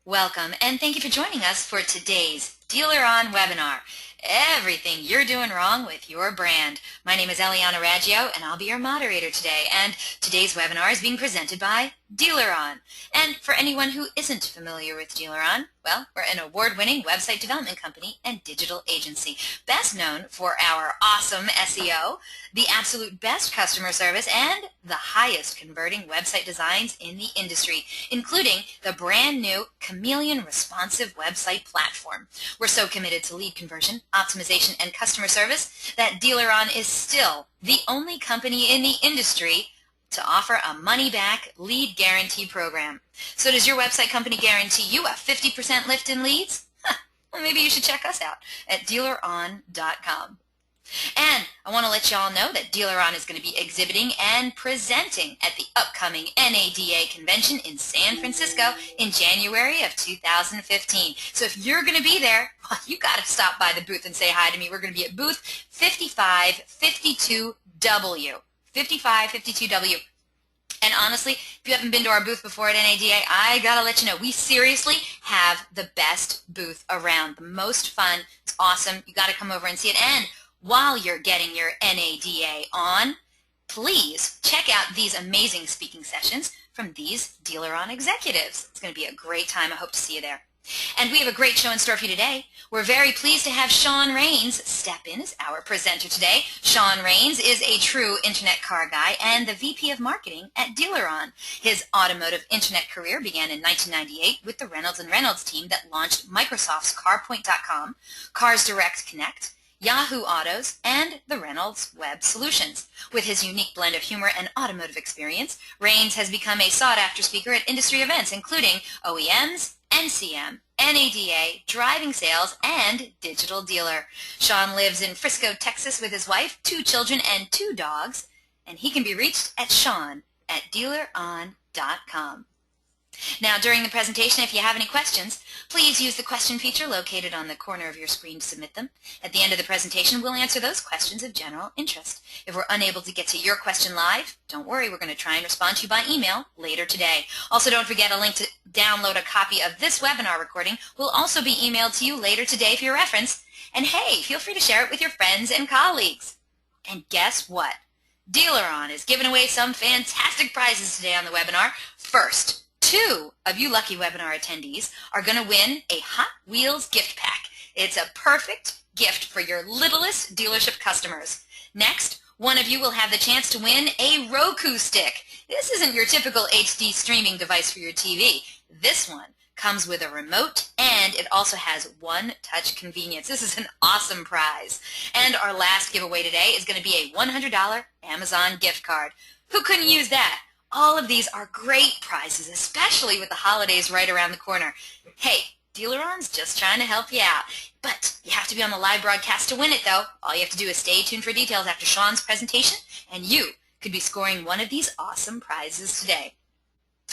Welcome, and thank you for joining us for today's Dealer On webinar. Everything you're doing wrong with your brand. My name is Eliana Raggio, and I'll be your moderator today. And today's webinar is being presented by Dealer On. And for anyone who isn't familiar with Dealer On, well, we're an award-winning website development company and digital agency, best known for our awesome SEO, the absolute best customer service, and the highest converting website designs in the industry, including the brand new Chameleon responsive website platform. We're so committed to lead conversion, optimization, and customer service that Dealer On is still the only company in the industry to offer a money-back lead guarantee program. So does your website company guarantee you a 50% lift in leads? Well, maybe you should check us out at dealeron.com. And I want to let you all know that Dealer On is going to be exhibiting and presenting at the upcoming NADA convention in San Francisco in January of 2015. So if you're going to be there, well, you got to stop by the booth and say hi to me. We're going to be at booth 5552W. 5552W. And honestly, if you haven't been to our booth before at NADA, I got to let you know, we seriously have the best booth around. The most fun. It's awesome. You got to come over and see it. And while you're getting your NADA on, please check out these amazing speaking sessions from these Dealer On executives. It's going to be a great time. I hope to see you there. And we have a great show in store for you today. We're very pleased to have Shaun Raines step in as our presenter today. Shaun Raines is a true Internet car guy and the VP of Marketing at Dealer On. His automotive Internet career began in 1998 with the Reynolds & Reynolds team that launched Microsoft's CarPoint.com, Cars Direct Connect, Yahoo Autos, and the Reynolds Web Solutions. With his unique blend of humor and automotive experience, Raines has become a sought-after speaker at industry events including OEMs, NCM, NADA, driving sales, and digital dealer. Shaun lives in Frisco, Texas with his wife, 2 children, and 2 dogs, and he can be reached at Shaun@dealeron.com. Now, during the presentation, if you have any questions, please use the question feature located on the corner of your screen to submit them. At the end of the presentation, we'll answer those questions of general interest. If we're unable to get to your question live, don't worry, we're going to try and respond to you by email later today. Also, don't forget a link to download a copy of this webinar recording will also be emailed to you later today for your reference. And hey, feel free to share it with your friends and colleagues. And guess what? Dealer On is giving away some fantastic prizes today on the webinar. First, 2 of you lucky webinar attendees are going to win a Hot Wheels gift pack. It's a perfect gift for your littlest dealership customers. Next, 1 of you will have the chance to win a Roku stick. This isn't your typical HD streaming device for your TV. This one comes with a remote, and it also has one-touch convenience. This is an awesome prize. And our last giveaway today is going to be a $100 Amazon gift card. Who couldn't use that? All of these are great prizes, especially with the holidays right around the corner. Hey, Dealer On's just trying to help you out. But you have to be on the live broadcast to win it, though. All you have to do is stay tuned for details after Shaun's presentation, and you could be scoring one of these awesome prizes today.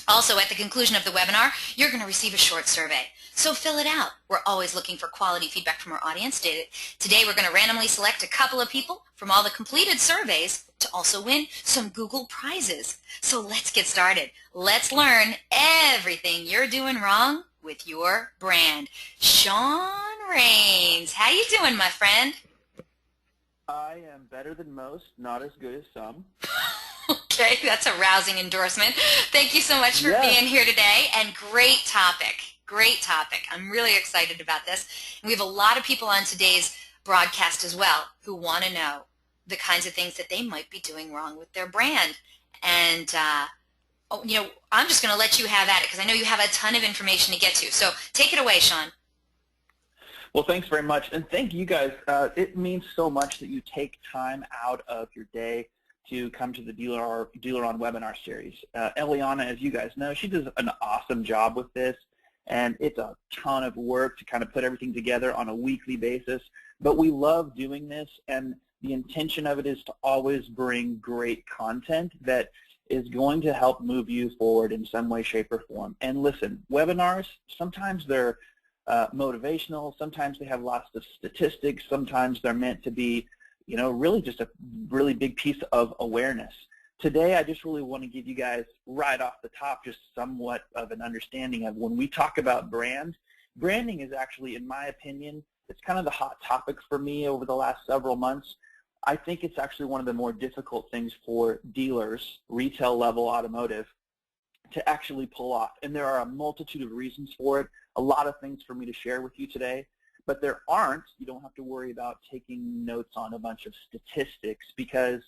Also, at the conclusion of the webinar, you're going to receive a short survey. So fill it out. We're always looking for quality feedback from our audience. Today, we're going to randomly select a couple of people from all the completed surveys to also win some Google prizes. So let's get started. Let's learn everything you're doing wrong with your brand. Shaun Raines, how you doing, my friend? I am better than most, not as good as some. Okay, that's a rousing endorsement. Thank you so much for being here today, and great topic. Great topic. I'm really excited about this. And we have a lot of people on today's broadcast as well who want to know the kinds of things that they might be doing wrong with their brand. And, I'm just going to let you have at it because I know you have a ton of information to get to. So take it away, Shaun. Well, thanks very much. And thank you guys. It means so much that you take time out of your day to come to the Dealer On webinar series. Eliana, as you guys know, she does an awesome job with this, and it's a ton of work to kind of put everything together on a weekly basis. But we love doing this, and the intention of it is to always bring great content that is going to help move you forward in some way, shape, or form. And listen, webinars, sometimes they're motivational, sometimes they have lots of statistics, sometimes they're meant to be, really just a really big piece of awareness Today, I just really want to give you guys right off the top just somewhat of an understanding of when we talk about branding is actually, in my opinion, it's kind of the hot topic for me over the last several months. I think it's actually one of the more difficult things for dealers, retail level automotive, to actually pull off. And there are a multitude of reasons for it, a lot of things for me to share with you today. But there aren't, you don't have to worry about taking notes on a bunch of statistics, because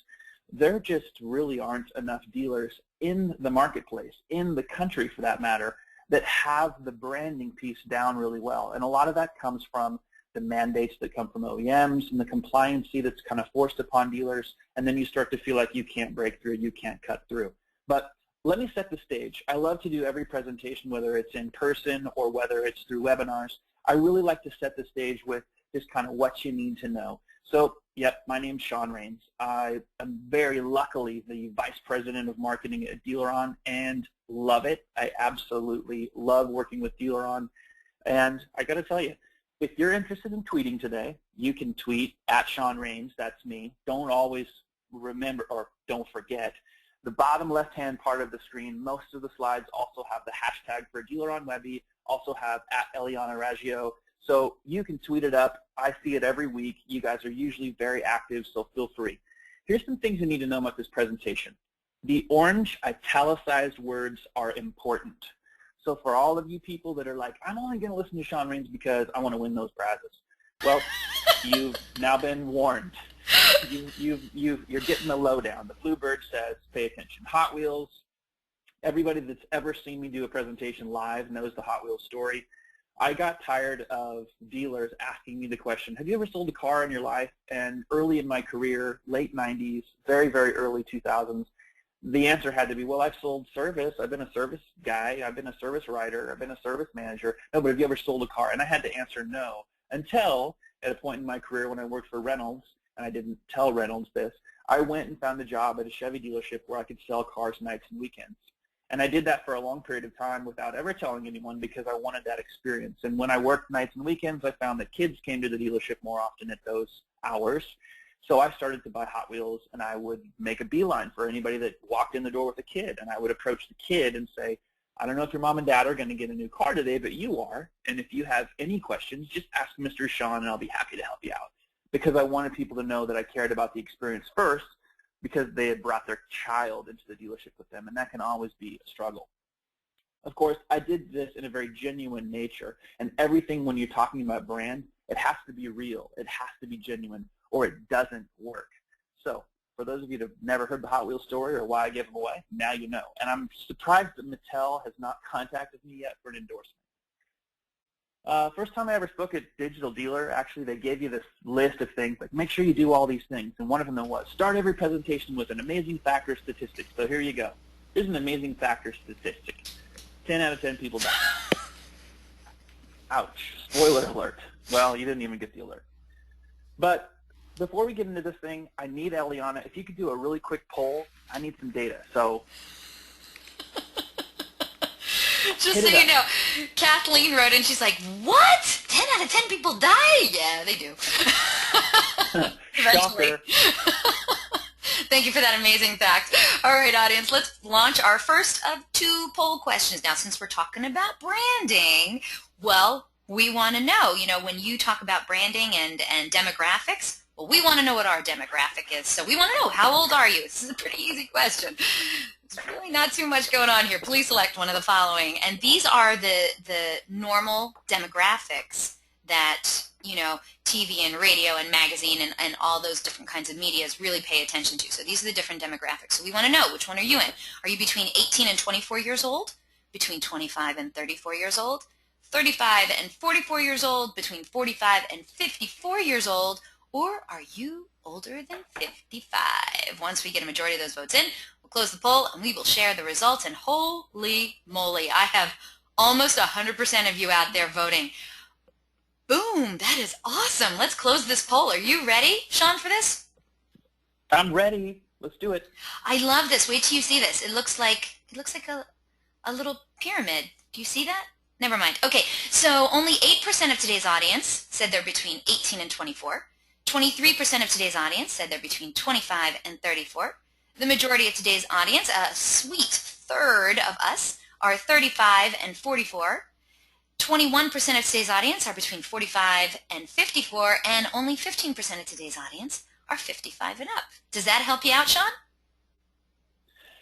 there just really aren't enough dealers in the marketplace, in the country for that matter, that have the branding piece down really well. And a lot of that comes from the mandates that come from OEMs and the compliancy that's kind of forced upon dealers, and then you start to feel like you can't break through, you can't cut through. But let me set the stage. I love to do every presentation, whether it's in person or whether it's through webinars. I really like to set the stage with just kind of what you need to know. So, yep, my name's Shaun Raines. I am very luckily the Vice President of Marketing at Dealeron and love it. I absolutely love working with Dealeron. And I got to tell you, if you're interested in tweeting today, you can tweet at Shaun Raines. That's me. Don't always remember, or don't forget, the bottom left-hand part of the screen, most of the slides also have the hashtag for DealeronWebby, also have at Eliana Raggio. So you can tweet it up. I see it every week. You guys are usually very active, so feel free. Here's some things you need to know about this presentation. The orange italicized words are important. So for all of you people that are like, I'm only going to listen to Shaun Raines because I want to win those prizes. Well, you've now been warned. You're getting the lowdown. The Bluebird says, pay attention. Hot Wheels, everybody that's ever seen me do a presentation live knows the Hot Wheels story. I got tired of dealers asking me the question, have you ever sold a car in your life? And early in my career, late 90s, very, very early 2000s, the answer had to be, well, I've sold service. I've been a service guy. I've been a service writer. I've been a service manager. No, but have you ever sold a car? And I had to answer no, until at a point in my career when I worked for Reynolds, and I didn't tell Reynolds this, I went and found a job at a Chevy dealership where I could sell cars nights and weekends. And I did that for a long period of time without ever telling anyone, because I wanted that experience. And when I worked nights and weekends, I found that kids came to the dealership more often at those hours. So I started to buy Hot Wheels, and I would make a beeline for anybody that walked in the door with a kid. And I would approach the kid and say, I don't know if your mom and dad are going to get a new car today, but you are. And if you have any questions, just ask Mr. Shaun, and I'll be happy to help you out. Because I wanted people to know that I cared about the experience first, because they had brought their child into the dealership with them, and that can always be a struggle. Of course, I did this in a very genuine nature, and everything when you're talking about brand, it has to be real, it has to be genuine, or it doesn't work. So, for those of you that have never heard the Hot Wheels story or why I gave them away, now you know. And I'm surprised that Mattel has not contacted me yet for an endorsement. First time I ever spoke at Digital Dealer, actually they gave you this list of things, like make sure you do all these things, and one of them was start every presentation with an amazing fact or statistic. So here you go. Here's an amazing fact or statistic. 10 out of 10 people die. Ouch. Spoiler alert. Well, you didn't even get the alert. But before we get into this thing, I need Eliana, if you could do a really quick poll, I need some data. So just so you know, Kathleen wrote in, she's like, what? 10 out of 10 people die? Yeah, they do. Eventually. Thank you for that amazing fact. All right, audience, let's launch our first of 2 poll questions. Now, since we're talking about branding, well, we want to know, when you talk about branding and demographics, well, we want to know what our demographic is. So we want to know, how old are you? This is a pretty easy question. There's really not too much going on here. Please select one of the following. And these are the normal demographics that, TV and radio and magazine and all those different kinds of medias really pay attention to. So these are the different demographics. So we want to know, which one are you in? Are you between 18 and 24 years old? Between 25 and 34 years old? 35 and 44 years old? Between 45 and 54 years old? Or are you older than 55? Once we get a majority of those votes in, we'll close the poll and we will share the results. And holy moly, I have almost 100% of you out there voting. Boom, that is awesome. Let's close this poll. Are you ready, Shaun, for this? I'm ready. Let's do it. I love this. Wait till you see this. It looks like a little pyramid. Do you see that? Never mind. Okay, so only 8% of today's audience said they're between 18 and 24. 23% of today's audience said they're between 25 and 34. The majority of today's audience, a sweet third of us, are 35 and 44. 21% of today's audience are between 45 and 54, and only 15% of today's audience are 55 and up. Does that help you out, Shaun?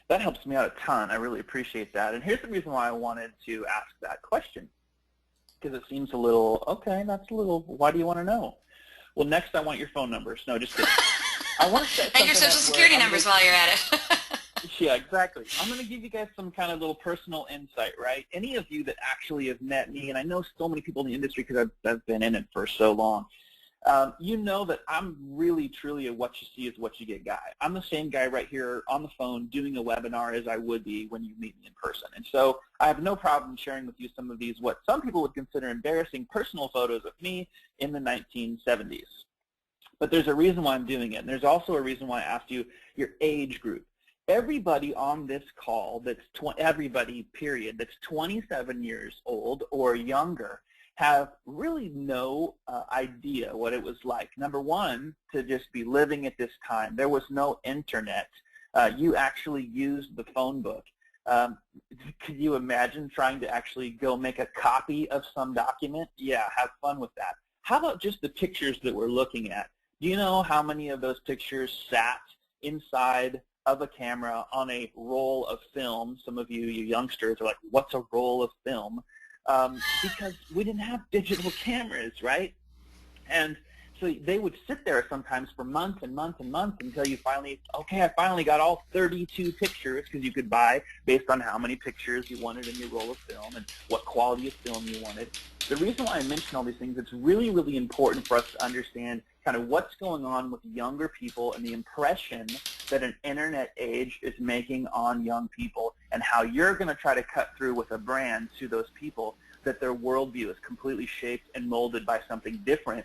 That helps me out a ton. I really appreciate that. And here's the reason why I wanted to ask that question, because it seems a little, okay, that's a little, why do you want to know? Well, next I want your phone numbers. No, just kidding. I want to set and your social security numbers while you're at it. Yeah, exactly. I'm going to give you guys some kind of little personal insight, right? Any of you that actually have met me, and I know so many people in the industry because I've been in it for so long, you know that I'm really, truly a what you see is what you get guy. I'm the same guy right here on the phone doing a webinar as I would be when you meet me in person. And so I have no problem sharing with you some of these, what some people would consider embarrassing personal photos of me in the 1970s. But there's a reason why I'm doing it. And there's also a reason why I asked you your age group. Everybody on this call, everybody, period, that's 27 years old or younger, have really no idea what it was like. Number one, to just be living at this time. There was no internet. You actually used the phone book. Could you imagine trying to actually go make a copy of some document? Yeah, have fun with that. How about just the pictures that we're looking at? Do you know how many of those pictures sat inside of a camera on a roll of film? Some of you youngsters are like, what's a roll of film? Because we didn't have digital cameras, right? And so they would sit there sometimes for months and months and months until you finally, okay, I finally got all 32 pictures, because you could buy based on how many pictures you wanted in your roll of film and what quality of film you wanted. The reason why I mention all these things, it's really, really important for us to understand kind of what's going on with younger people and the impression that an internet age is making on young people, and how you're going to try to cut through with a brand to those people that their worldview is completely shaped and molded by something different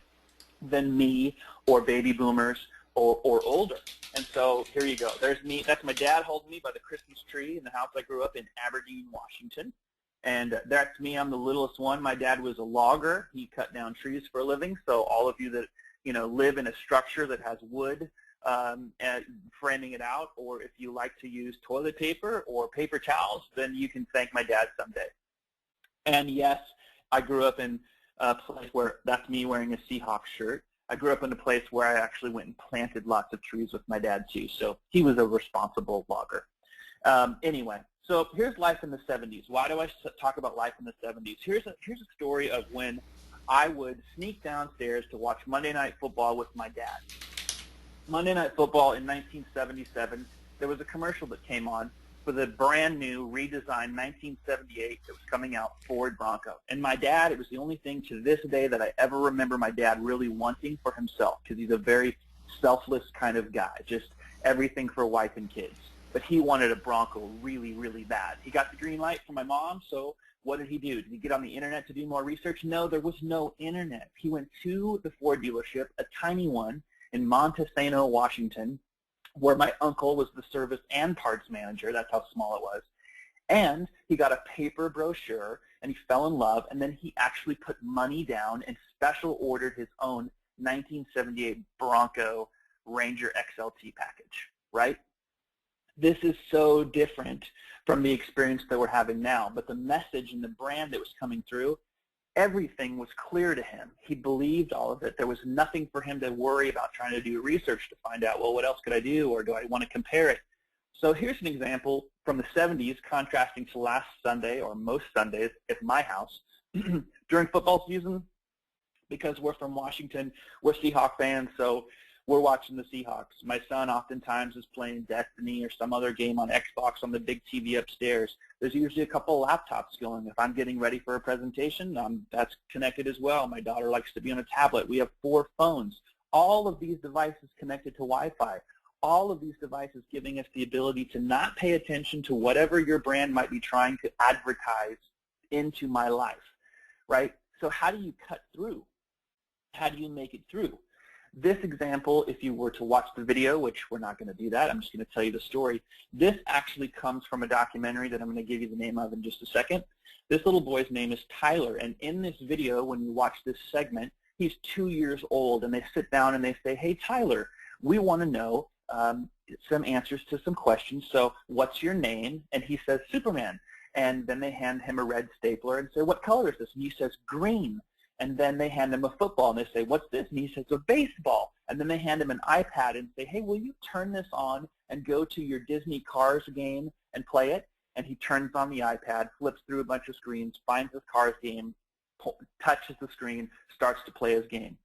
than me or baby boomers or older. And so here you go. There's me. That's my dad holding me by the Christmas tree in the house I grew up in, Aberdeen, Washington. And that's me. I'm the littlest one. My dad was a logger. He cut down trees for a living. So all of you that live in a structure that has wood and framing it out, or if you like to use toilet paper or paper towels, then you can thank my dad someday. And yes, I grew up in a place where that's me wearing a Seahawks shirt. I grew up in a place where I actually went and planted lots of trees with my dad too. So he was a responsible logger. Anyway, so here's life in the 70s. Why do I talk about life in the 70s? Here's a story of when I would sneak downstairs to watch Monday Night Football with my dad. Monday Night Football in 1977, there was a commercial that came on for the brand new redesigned 1978 that was coming out Ford Bronco. And my dad, it was the only thing to this day that I ever remember my dad really wanting for himself, because he's a very selfless kind of guy, just everything for wife and kids. But he wanted a Bronco really, really bad. He got the green light from my mom, so what did he do? Did he get on the internet to do more research? No, there was no internet. He went to the Ford dealership, a tiny one in Montesano, Washington, where my uncle was the service and parts manager. That's how small it was. And he got a paper brochure, and he fell in love, and then he actually put money down and special ordered his own 1978 Bronco Ranger XLT package, right? This is so different from the experience that we're having now, but the message and the brand that was coming through, everything was clear to him. He believed all of it. There was nothing for him to worry about trying to do research to find out, well, what else could I do, or do I want to compare it? So here's an example from the 70s contrasting to last Sunday, or most Sundays at my house. During football season, because we're from Washington, we're Seahawk fans, so we're watching the Seahawks. My son oftentimes is playing Destiny or some other game on Xbox on the big TV upstairs. There's usually a couple of laptops going. If I'm getting ready for a presentation, that's connected as well. My daughter likes to be on a tablet. We have 4 phones. All of these devices connected to Wi-Fi. All of these devices giving us the ability to not pay attention to whatever your brand might be trying to advertise into my life, right? So how do you cut through? How do you make it through? This example, if you were to watch the video, which we're not going to do that, I'm just going to tell you the story. This actually comes from a documentary that I'm going to give you the name of in just a second. This little boy's name is Tyler, and in this video, when you watch this segment, he's 2 years old, and they sit down and they say, hey, Tyler, we want to know some answers to some questions. So what's your name? And he says Superman. And then they hand him a red stapler and say, what color is this? And he says green. And then they hand him a football and they say, what's this? And he says a baseball. And then they hand him an iPad and say, hey, will you turn this on and go to your Disney Cars game and play it? And he turns on the iPad, flips through a bunch of screens, finds his Cars game, touches the screen, starts to play his game.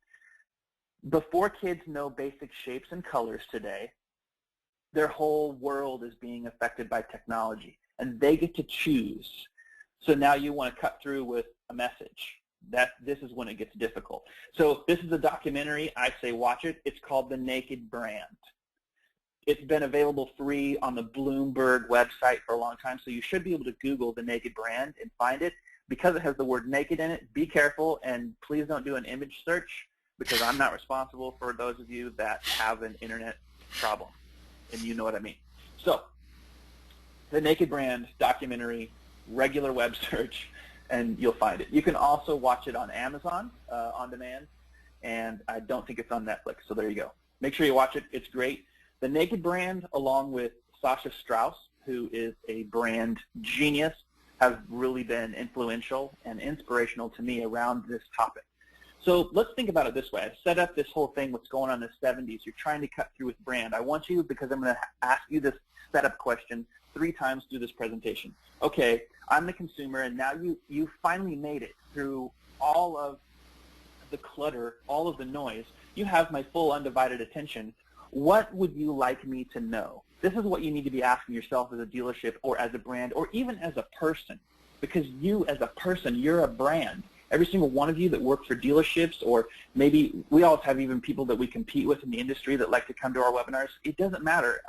Before kids know basic shapes and colors today, their whole world is being affected by technology, and they get to choose. So now you want to cut through with a message. This is when it gets difficult. So this is a documentary. I say watch it. It's called The Naked Brand. It's been available free on the Bloomberg website for a long time, so you should be able to Google The Naked Brand and find it. Because it has the word naked in it, be careful, and please don't do an image search, because I'm not responsible for those of you that have an internet problem, and you know what I mean. So, The Naked Brand documentary, regular web search, and you'll find it. You can also watch it on Amazon on demand, and I don't think it's on Netflix, so there you go. Make sure you watch it. It's great. The Naked Brand, along with Sasha Strauss, who is a brand genius, have really been influential and inspirational to me around this topic. So let's think about it this way. I set up this whole thing, what's going on in the 70s. You're trying to cut through with brand. I want you, because I'm going to ask you this setup question 3 times through this presentation. Okay, I'm the consumer, and now you finally made it through all of the clutter, all of the noise. You have my full undivided attention. What would you like me to know? This is what you need to be asking yourself as a dealership or as a brand or even as a person, because you as a person, you're a brand. Every single one of you that work for dealerships, or maybe we all have even people that we compete with in the industry that like to come to our webinars. It doesn't matter.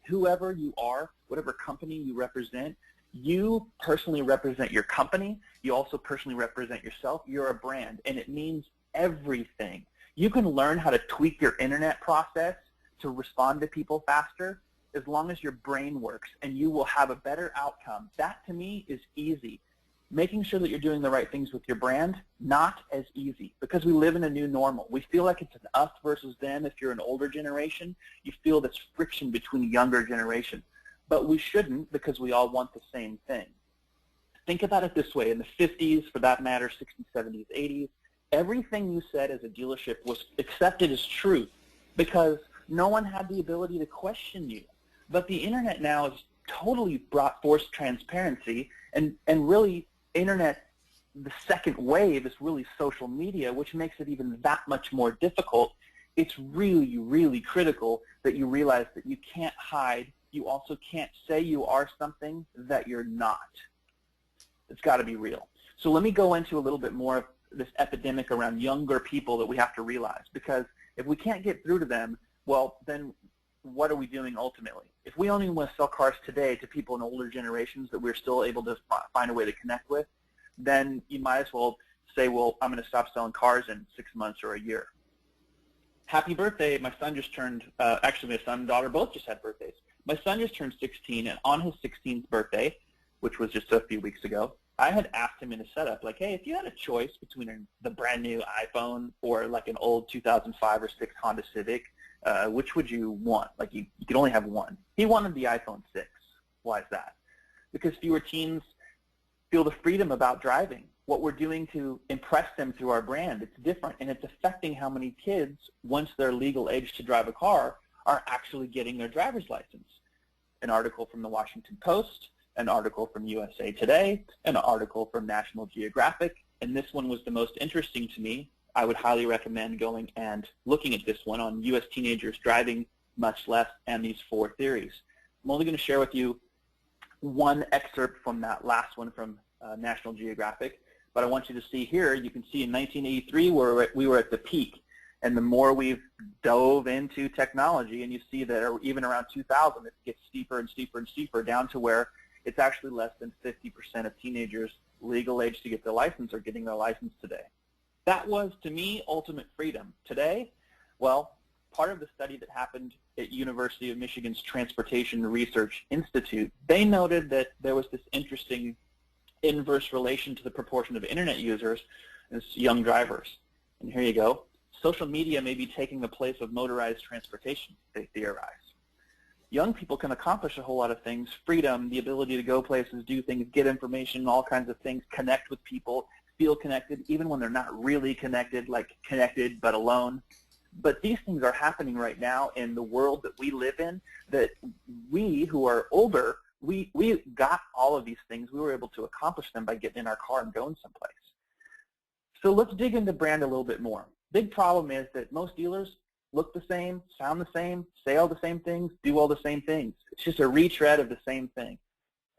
Whoever you are, whatever company you represent, you personally represent your company. You also personally represent yourself. You're a brand, and it means everything. You can learn how to tweak your internet process to respond to people faster, as long as your brain works, and you will have a better outcome. That, to me, is easy. Making sure that you're doing the right things with your brand, not as easy, because we live in a new normal. We feel like it's an us versus them. If you're an older generation, you feel this friction between the younger generation. But we shouldn't, because we all want the same thing. Think about it this way. In the 50s, for that matter, 60s, 70s, 80s, everything you said as a dealership was accepted as truth, because no one had the ability to question you. But the internet now has totally brought forth transparency, and really internet, the second wave is really social media, which makes it even that much more difficult. It's really, really critical that you realize that you can't hide. You also can't say you are something that you're not. It's got to be real. So let me go into a little bit more of this epidemic around younger people that we have to realize, because if we can't get through to them, well, then what are we doing ultimately? If we only want to sell cars today to people in older generations that we're still able to find a way to connect with, then you might as well say, well, I'm going to stop selling cars in 6 months or a year. Happy birthday. My son just turned, actually my son and daughter both just had birthdays. My son just turned 16, and on his 16th birthday, which was just a few weeks ago, I had asked him in a setup, like, hey, if you had a choice between the brand new iPhone or like an old 2005 or 6 Honda Civic, which would you want? Like you could only have one. He wanted the iPhone 6. Why is that? Because fewer teens feel the freedom about driving. What we're doing to impress them through our brand, it's different, and it's affecting how many kids, once they're legal age to drive a car, are actually getting their driver's license. An article from the Washington Post, an article from USA Today, an article from National Geographic, and this one was the most interesting to me. I would highly recommend going and looking at this one on U.S. teenagers driving much less and these 4 theories. I'm only going to share with you one excerpt from that last one from National Geographic, but I want you to see here, you can see in 1983 we were at the peak, and the more we've dove into technology, and you see that even around 2000 it gets steeper and steeper and steeper, down to where it's actually less than 50% of teenagers legal age to get their license are getting their license today. That was, to me, ultimate freedom. Today, well, part of the study that happened at University of Michigan's Transportation Research Institute, they noted that there was this interesting inverse relation to the proportion of internet users as young drivers. And here you go. Social media may be taking the place of motorized transportation, they theorize. young people can accomplish a whole lot of things: freedom, the ability to go places, do things, get information, all kinds of things, connect with people, feel connected, even when they're not really connected, like connected but alone. But these things are happening right now in the world that we live in, that we who are older, we got all of these things. We were able to accomplish them by getting in our car and going someplace. So let's dig into brand a little bit more. Big problem is that most dealers look the same, sound the same, say all the same things, do all the same things. It's just a retread of the same thing.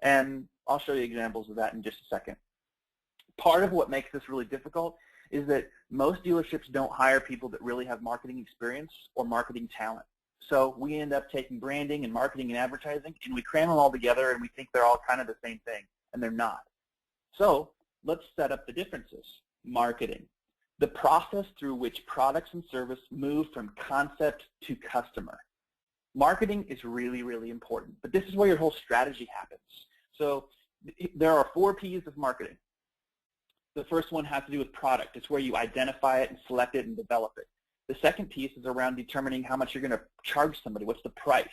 And I'll show you examples of that in just a second. Part of what makes this really difficult is that most dealerships don't hire people that really have marketing experience or marketing talent. So we end up taking branding and marketing and advertising, and we cram them all together, and we think they're all kind of the same thing, and they're not. So let's set up the differences. Marketing, the process through which products and service move from concept to customer. Marketing is really, really important, but this is where your whole strategy happens. So there are 4 P's of marketing. The first one has to do with product. It's where you identify it and select it and develop it. The second piece is around determining how much you're going to charge somebody. What's the price?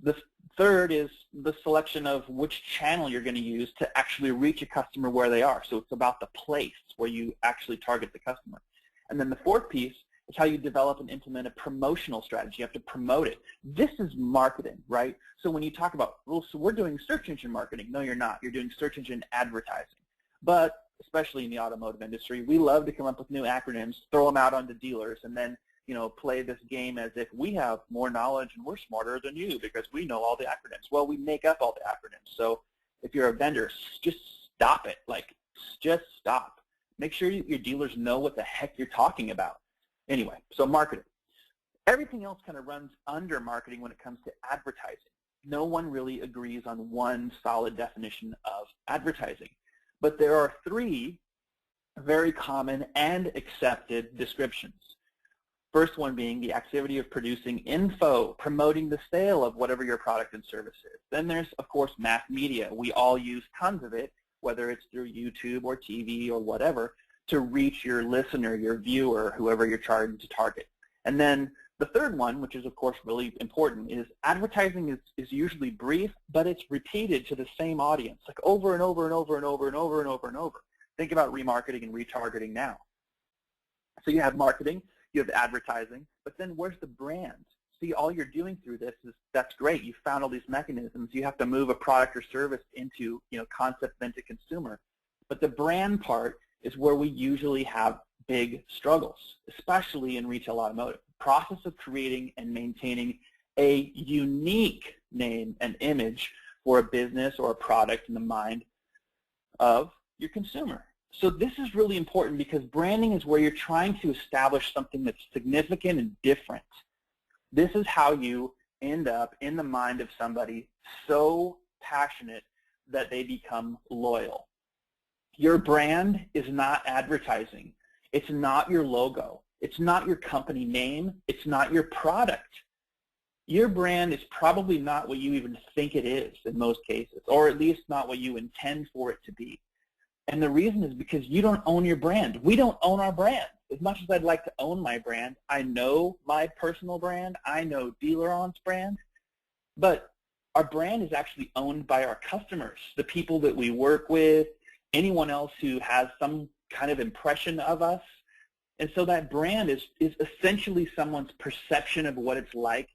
The third is the selection of which channel you're going to use to actually reach a customer where they are. So it's about the place where you actually target the customer. And then the fourth piece is how you develop and implement a promotional strategy. You have to promote it. This is marketing, right? So when you talk about, well, so we're doing search engine marketing. No, you're not. You're doing search engine advertising. But especially in the automotive industry, we love to come up with new acronyms, throw them out onto dealers, and then play this game as if we have more knowledge and we're smarter than you because we know all the acronyms. Well, we make up all the acronyms. So if you're a vendor, just stop it. Just stop. Make sure your dealers know what the heck you're talking about. Anyway, so marketing. Everything else kind of runs under marketing when it comes to advertising. No one really agrees on one solid definition of advertising. But there are 3 very common and accepted descriptions. First one being the activity of producing info, promoting the sale of whatever your product and service is. Then there's, of course, mass media. We all use tons of it, whether it's through YouTube or TV or whatever, to reach your listener, your viewer, whoever you're trying to target. And then the third one, which is, of course, really important, is advertising is usually brief, but it's repeated to the same audience, like over and over and over and over and over and over and over. Think about remarketing and retargeting now. So you have marketing, you have advertising, but then where's the brand? See, all you're doing through this is, that's great. You found all these mechanisms. You have to move a product or service into, concept then to consumer. But the brand part is where we usually have big struggles, especially in retail automotive. Process of creating and maintaining a unique name and image for a business or a product in the mind of your consumer. So this is really important because branding is where you're trying to establish something that's significant and different. This is how you end up in the mind of somebody so passionate that they become loyal. Your brand is not advertising. It's not your logo. It's not your company name. It's not your product. Your brand is probably not what you even think it is in most cases, or at least not what you intend for it to be. And the reason is because you don't own your brand. We don't own our brand. As much as I'd like to own my brand, I know my personal brand, I know Dealeron's brand, but our brand is actually owned by our customers, the people that we work with, anyone else who has some kind of impression of us. And so that brand is essentially someone's perception of what it's like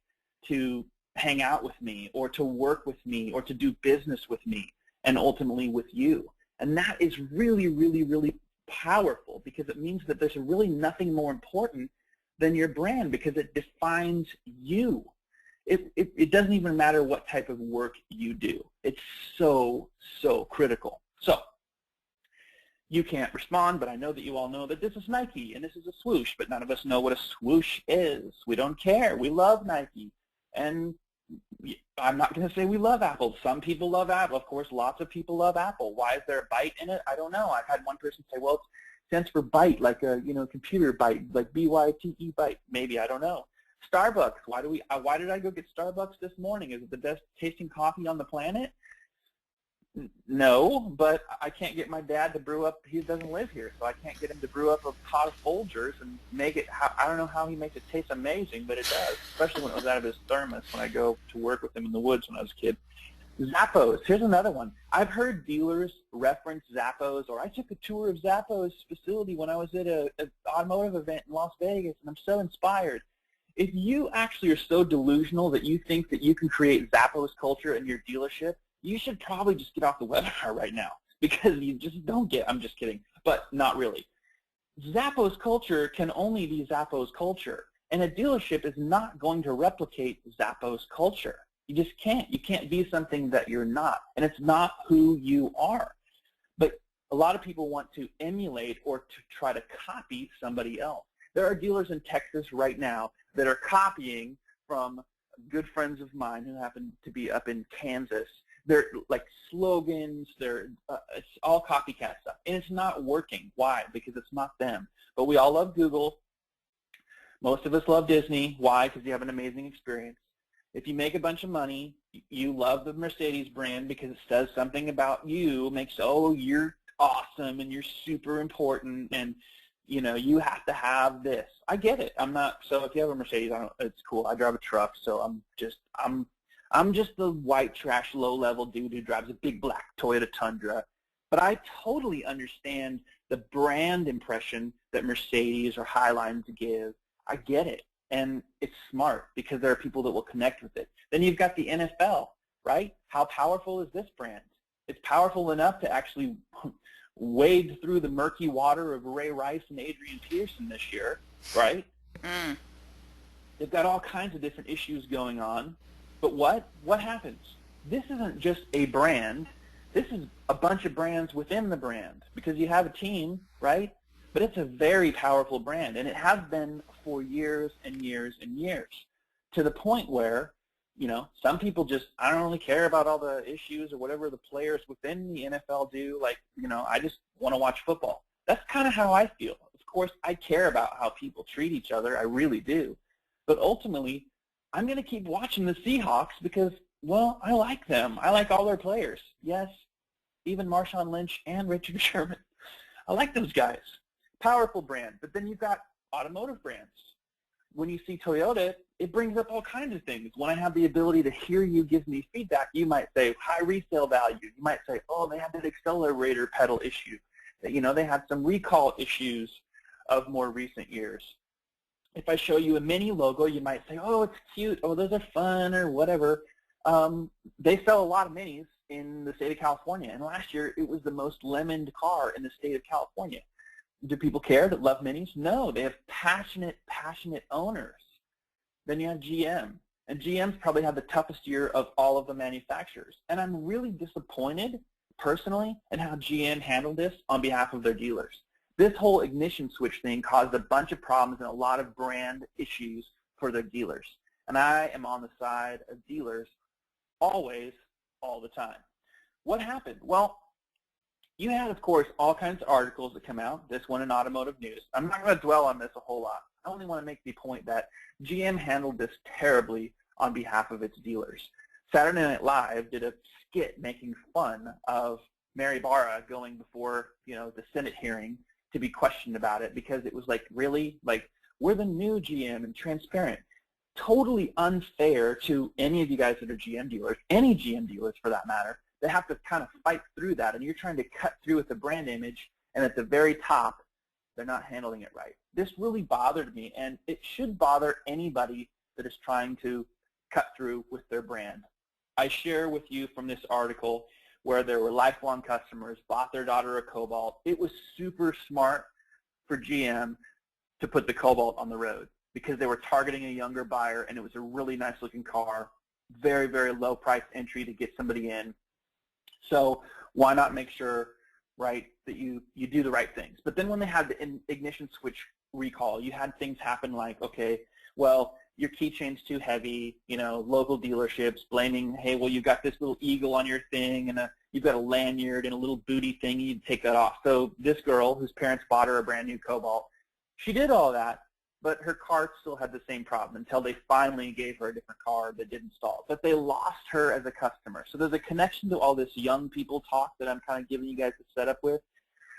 to hang out with me or to work with me or to do business with me and ultimately with you. And that is really, really, really powerful because it means that there's really nothing more important than your brand because it defines you. It doesn't even matter what type of work you do. It's so, so critical. So you can't respond, but I know that you all know that this is Nike and this is a swoosh, but none of us know what a swoosh is. We don't care. We love Nike. And I'm not going to say we love Apple. Some people love Apple. Of course, lots of people love Apple. Why is there a byte in it? I don't know. I've had one person say, well, it stands for byte, like a computer byte, like B-Y-T-E byte. Maybe, I don't know. Starbucks. Why did I go get Starbucks this morning? Is it the best tasting coffee on the planet? No, but I can't get my dad to brew up. He doesn't live here, so I can't get him to brew up a pot of Folgers and make it. I don't know how he makes it taste amazing, but it does, especially when it was out of his thermos when I go to work with him in the woods when I was a kid. Zappos. Here's another one. I've heard dealers reference Zappos, or I took a tour of Zappos facility when I was at an automotive event in Las Vegas, and I'm so inspired. If you actually are so delusional that you think that you can create Zappos culture in your dealership, you should probably just get off the webinar right now, because you just don't get, I'm just kidding, but not really. Zappos culture can only be Zappos culture, and a dealership is not going to replicate Zappos culture. You just can't. You can't be something that you're not, and it's not who you are. But a lot of people want to emulate or to try to copy somebody else. There are dealers in Texas right now that are copying from good friends of mine who happen to be up in Kansas. They're like slogans, it's all copycat stuff, and it's not working. Why? Because it's not them. But we all love Google. Most of us love Disney. Why? Because you have an amazing experience. If you make a bunch of money, you love the Mercedes brand because it says something about you, makes, oh, you're awesome and you're super important, and you know, you have to have this. I get it. I'm not, so if you have a Mercedes, it's cool. I drive a truck, so I'm just the white trash low-level dude who drives a big black Toyota Tundra. But I totally understand the brand impression that Mercedes or Highlines give. I get it. And it's smart because there are people that will connect with it. Then you've got the NFL, right? How powerful is this brand? It's powerful enough to actually wade through the murky water of Ray Rice and Adrian Peterson this year, right? Mm. They've got all kinds of different issues going on. But what happens? This isn't just a brand. This is a bunch of brands within the brand because you have a team, right? But it's a very powerful brand, and it has been for years and years and years, to the point where, you know, some people just, I don't really care about all the issues or whatever the players within the NFL do. Like, you know, I just want to watch football. That's kind of how I feel. Of course, I care about how people treat each other. I really do. But ultimately, I'm going to keep watching the Seahawks because, well, I like them. I like all their players. Yes, even Marshawn Lynch and Richard Sherman. I like those guys. Powerful brand. But then you've got automotive brands. When you see Toyota, it brings up all kinds of things. When I have the ability to hear you give me feedback, you might say high resale value. You might say, oh, they had that accelerator pedal issue. You know, they had some recall issues of more recent years. If I show you a Mini logo, you might say, oh, it's cute. Oh, those are fun or whatever. They sell a lot of Minis in the state of California. And last year, it was the most lemoned car in the state of California. Do people care that love Minis? No, they have passionate owners. Then you have GM, and GM's probably had the toughest year of all of the manufacturers. And I'm really disappointed, personally, in how GM handled this on behalf of their dealers. This whole ignition switch thing caused a bunch of problems and a lot of brand issues for their dealers. And I am on the side of dealers always, all the time. What happened? Well, you had, of course, all kinds of articles that come out, this one in Automotive News. I'm not going to dwell on this a whole lot. I only want to make the point that GM handled this terribly on behalf of its dealers. Saturday Night Live did a skit making fun of Mary Barra going before, you know, the Senate hearing to be questioned about it because it was like, really? Like, we're the new GM and transparent. Totally unfair to any of you guys that are GM dealers, any GM dealers for that matter. They have to kind of fight through that, and you're trying to cut through with the brand image, and at the very top, they're not handling it right. This really bothered me, and it should bother anybody that is trying to cut through with their brand. I share with you from this article where there were lifelong customers, bought their daughter a Cobalt. It was super smart for GM to put the Cobalt on the road because they were targeting a younger buyer, and it was a really nice-looking car, very, very low price entry to get somebody in. So why not make sure, right, that you do the right things? But then when they had the ignition switch recall, you had things happen like, okay, well, your keychain's too heavy, you know, local dealerships blaming, hey, well, you've got this little eagle on your thing, and you've got a lanyard and a little booty thing, you need to take that off. So this girl, whose parents bought her a brand new Cobalt, she did all that, but her car still had the same problem until they finally gave her a different car that did install. But they lost her as a customer. So there's a connection to all this young people talk that I'm kind of giving you guys a setup with.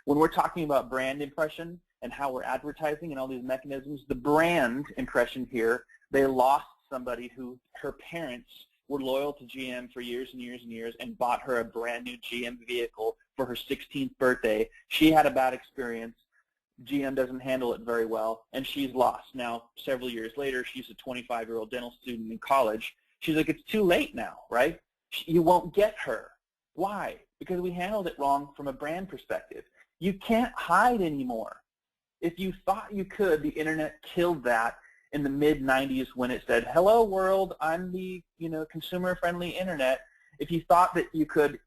When we're talking about brand impression and how we're advertising and all these mechanisms, the brand impression here, they lost somebody who her parents were loyal to GM for years and years and years and bought her a brand new GM vehicle for her 16th birthday. She had a bad experience. GM doesn't handle it very well, and she's lost. Now, several years later, she's a 25-year-old dental student in college. She's like, it's too late now, right? You won't get her. Why? Because we handled it wrong from a brand perspective. You can't hide anymore. If you thought you could, the internet killed that in the mid-90s when it said, hello world, I'm the consumer-friendly internet. If you thought that you could,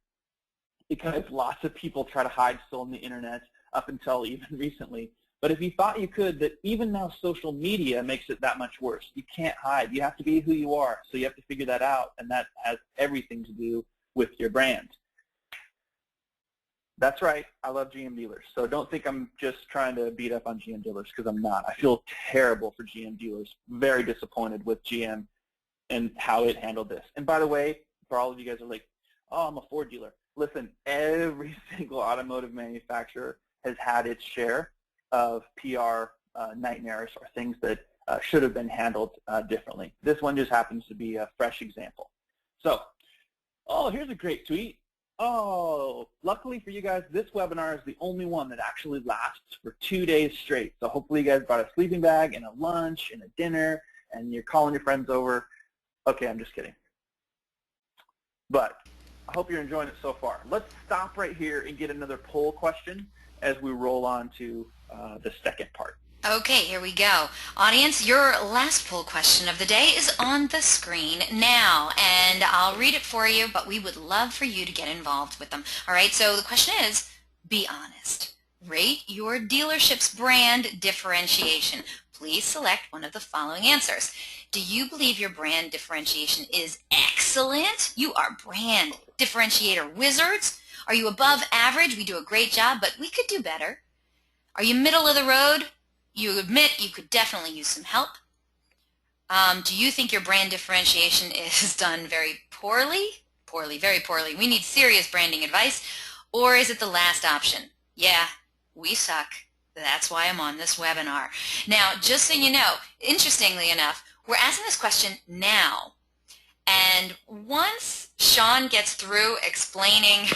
because lots of people try to hide still on the internet up until even recently, but if you thought you could, that even now social media makes it that much worse. You can't hide. You have to be who you are, so you have to figure that out, and that has everything to do with your brand. That's right, I love GM dealers, so don't think I'm just trying to beat up on GM dealers, because I'm not. I feel terrible for GM dealers, very disappointed with GM and how it handled this. And by the way, for all of you guys who are like, oh, I'm a Ford dealer. Listen, every single automotive manufacturer has had its share of PR nightmares or things that should have been handled differently. This one just happens to be a fresh example. So, oh, here's a great tweet. Oh, luckily for you guys, this webinar is the only one that actually lasts for 2 days straight. So hopefully you guys brought a sleeping bag and a lunch and a dinner and you're calling your friends over. Okay, I'm just kidding. But I hope you're enjoying it so far. Let's stop right here and get another poll question as we roll on to the second part. Okay, here we go. Audience, your last poll question of the day is on the screen now, and I'll read it for you, but we would love for you to get involved with them. All right, so the question is, be honest. Rate your dealership's brand differentiation. Please select one of the following answers. Do you believe your brand differentiation is excellent? You are brand differentiator wizards. Are you above average? We do a great job, but we could do better. Are you middle of the road? You admit you could definitely use some help. Do you think your brand differentiation is done very poorly? Poorly, very poorly. We need serious branding advice. Or is it the last option? Yeah, we suck. That's why I'm on this webinar. Now, just so you know, interestingly enough, we're asking this question now. And once Shaun gets through explaining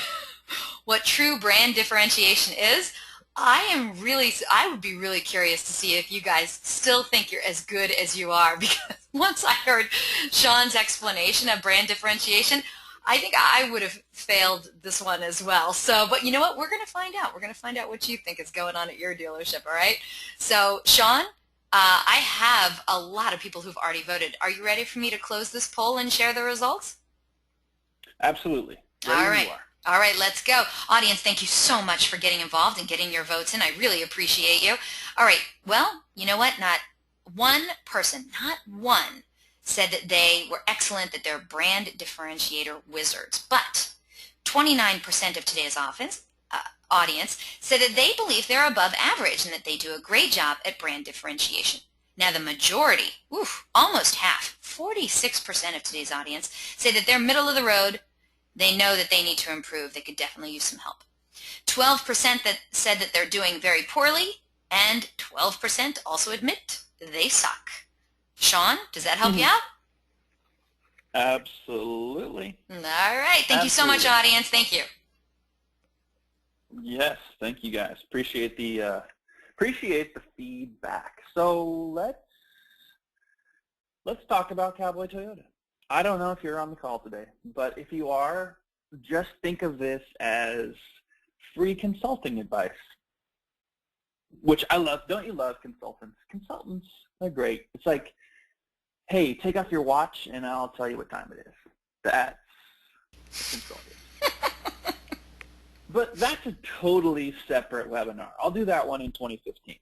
what true brand differentiation is, I would be really curious to see if you guys still think you're as good as you are, because once I heard Shaun's explanation of brand differentiation, I think I would have failed this one as well. So, but you know what? We're going to find out. We're going to find out what you think is going on at your dealership, all right? So, Shaun, I have a lot of people who've already voted. Are you ready for me to close this poll and share the results? Absolutely. All right. All right, let's go. Audience, thank you so much for getting involved and getting your votes in. I really appreciate you. All right, well, you know what? Not one person, not one, said that they were excellent, that they're brand differentiator wizards. But 29% of today's audience said that they believe they're above average and that they do a great job at brand differentiation. Now, the majority, almost half, 46% of today's audience, say that they're middle of the road. They know that they need to improve. They could definitely use some help. 12% that said that they're doing very poorly, and 12% also admit they suck. Shaun, does that help you out? Absolutely. All right. Thank you so much, audience. Thank you. Yes, thank you guys. Appreciate the feedback. So let's talk about Cowboy Toyota. I don't know if you're on the call today, but if you are, just think of this as free consulting advice, which I love. Don't you love consultants? Consultants are great. It's like, hey, take off your watch and I'll tell you what time it is. That's a consultant. But that's a totally separate webinar. I'll do that one in 2015.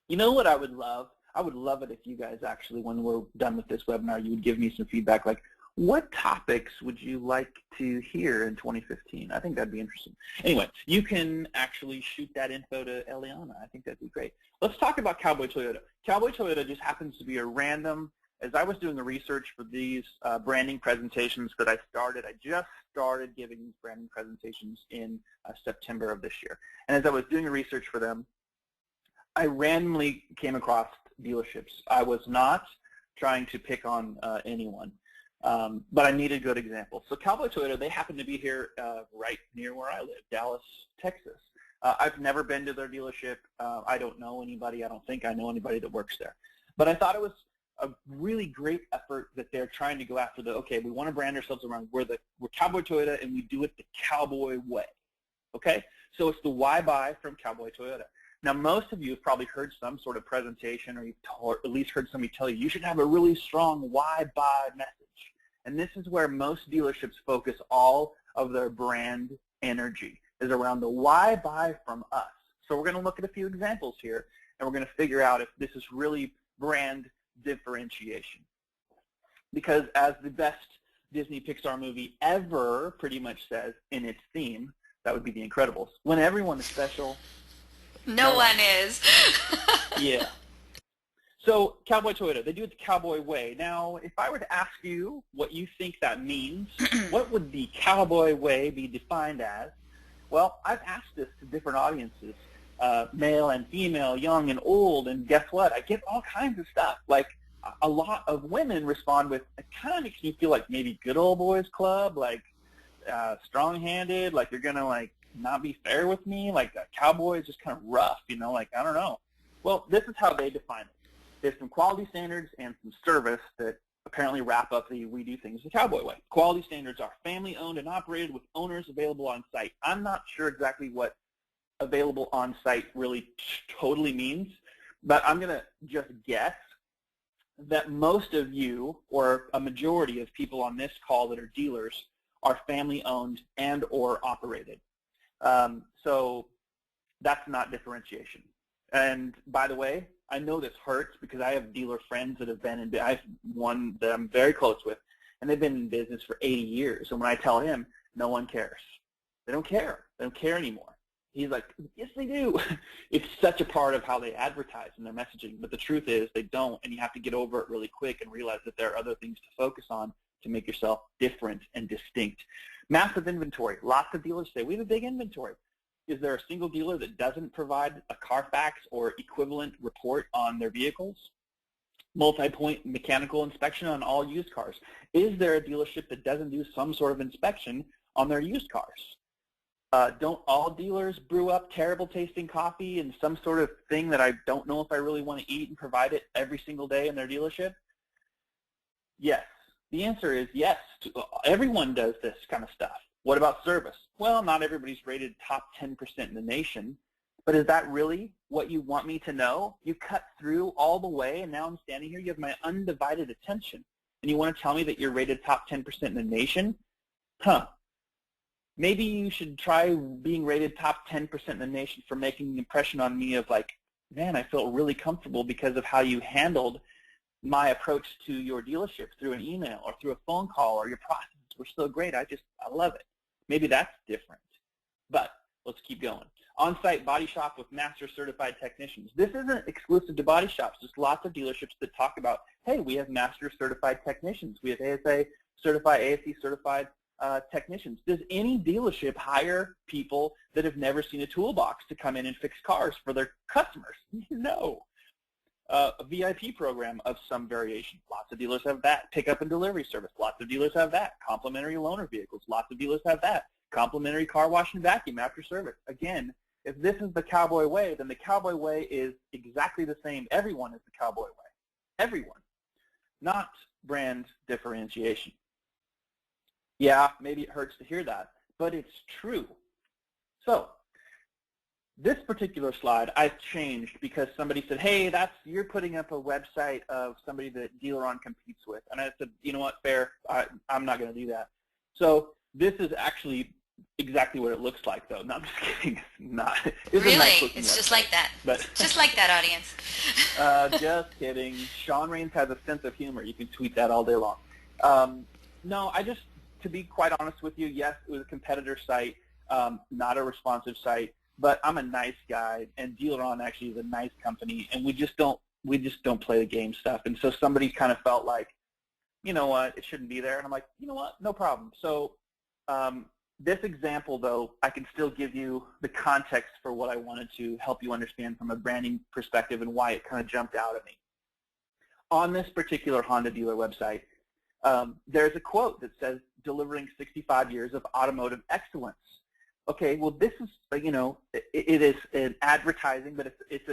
You know what I would love? I would love it if you guys actually, when we're done with this webinar, you would give me some feedback like, what topics would you like to hear in 2015? I think that'd be interesting. Anyway, you can actually shoot that info to Eliana. I think that'd be great. Let's talk about Cowboy Toyota. Cowboy Toyota just happens to be a random, as I was doing the research for these branding presentations that I just started giving these branding presentations in September of this year. And as I was doing the research for them, I randomly came across dealerships. I was not trying to pick on anyone, but I needed good examples. So Cowboy Toyota, they happen to be here right near where I live, Dallas, Texas. I've never been to their dealership. I don't know anybody. I don't think I know anybody that works there. But I thought it was a really great effort that they're trying to go after okay, we want to brand ourselves around, we're Cowboy Toyota and we do it the Cowboy way, okay? So it's the why buy from Cowboy Toyota. Now, most of you have probably heard some sort of presentation, or you've at least heard somebody tell you should have a really strong why buy message. And this is where most dealerships focus all of their brand energy, is around the why buy from us. So we're going to look at a few examples here, and we're going to figure out if this is really brand differentiation. Because as the best Disney Pixar movie ever pretty much says in its theme, that would be The Incredibles, when everyone is special, no one is. Yeah. So Cowboy Toyota, they do it the Cowboy way. Now, if I were to ask you what you think that means, what would the Cowboy way be defined as? Well, I've asked this to different audiences, male and female, young and old, and guess what? I get all kinds of stuff. Like, a lot of women respond with, it kind of makes me feel like maybe good old boys club, like strong-handed, like you're going to, like, not be fair with me, like a cowboy is just kind of rough, you know, like, I don't know. Well, this is how they define it. There's some quality standards and some service that apparently wrap up the we do things the Cowboy way. Quality standards are family-owned and operated with owners available on site. I'm not sure exactly what available on site really totally means, but I'm going to just guess that most of you, or a majority of people on this call that are dealers, are family-owned and or operated. So that's not differentiation. And by the way, I know this hurts because I have dealer friends that have been in, I have one that I'm very close with, and they've been in business for 80 years. And when I tell him, no one cares. They don't care. They don't care anymore. He's like, yes, they do. It's such a part of how they advertise in their messaging. But the truth is they don't, and you have to get over it really quick and realize that there are other things to focus on to make yourself different and distinct. Massive inventory. Lots of dealers say, we have a big inventory. Is there a single dealer that doesn't provide a Carfax or equivalent report on their vehicles? Multi-point mechanical inspection on all used cars. Is there a dealership that doesn't do some sort of inspection on their used cars? Don't all dealers brew up terrible tasting coffee and some sort of thing that I don't know if I really want to eat and provide it every single day in their dealership? Yes. The answer is yes. Everyone does this kind of stuff. What about service? Well, not everybody's rated top 10% in the nation, but is that really what you want me to know? You cut through all the way, and now I'm standing here. You have my undivided attention, and you want to tell me that you're rated top 10% in the nation? Huh. Maybe you should try being rated top 10% in the nation for making an impression on me of like, man, I felt really comfortable because of how you handled my approach to your dealership through an email or through a phone call, or your processes were so great. I love it. Maybe that's different. But let's keep going. On-site body shop with master certified technicians. This isn't exclusive to body shops. There's lots of dealerships that talk about, hey, we have master certified technicians. We have ASE certified technicians. Does any dealership hire people that have never seen a toolbox to come in and fix cars for their customers? No. A VIP program of some variation. Lots of dealers have that. Pickup and delivery service. Lots of dealers have that. Complimentary loaner vehicles. Lots of dealers have that. Complimentary car wash and vacuum after service. Again, if this is the Cowboy way, then the Cowboy way is exactly the same. Everyone is the Cowboy way. Everyone. Not brand differentiation. Yeah, maybe it hurts to hear that, but it's true. So, this particular slide I've changed because somebody said, hey, you're putting up a website of somebody that DealerOn competes with. And I said, you know what, fair, I'm not going to do that. So this is actually exactly what it looks like, though. No, I'm just kidding. It's not. It's really? a nice it's just website, like that. But just like that, audience. Just kidding. Shaun Raines has a sense of humor. You can tweet that all day long. No, to be quite honest with you, yes, it was a competitor site, not a responsive site, but I'm a nice guy, and DealerOn actually is a nice company, and we just don't play the game stuff. And so somebody kind of felt like, you know what, it shouldn't be there, and I'm like, you know what, no problem. So this example, though, I can still give you the context for what I wanted to help you understand from a branding perspective and why it kind of jumped out at me. On this particular Honda dealer website, there's a quote that says, delivering 65 years of automotive excellence. Okay, well, this is, you know, it is an advertising, but it's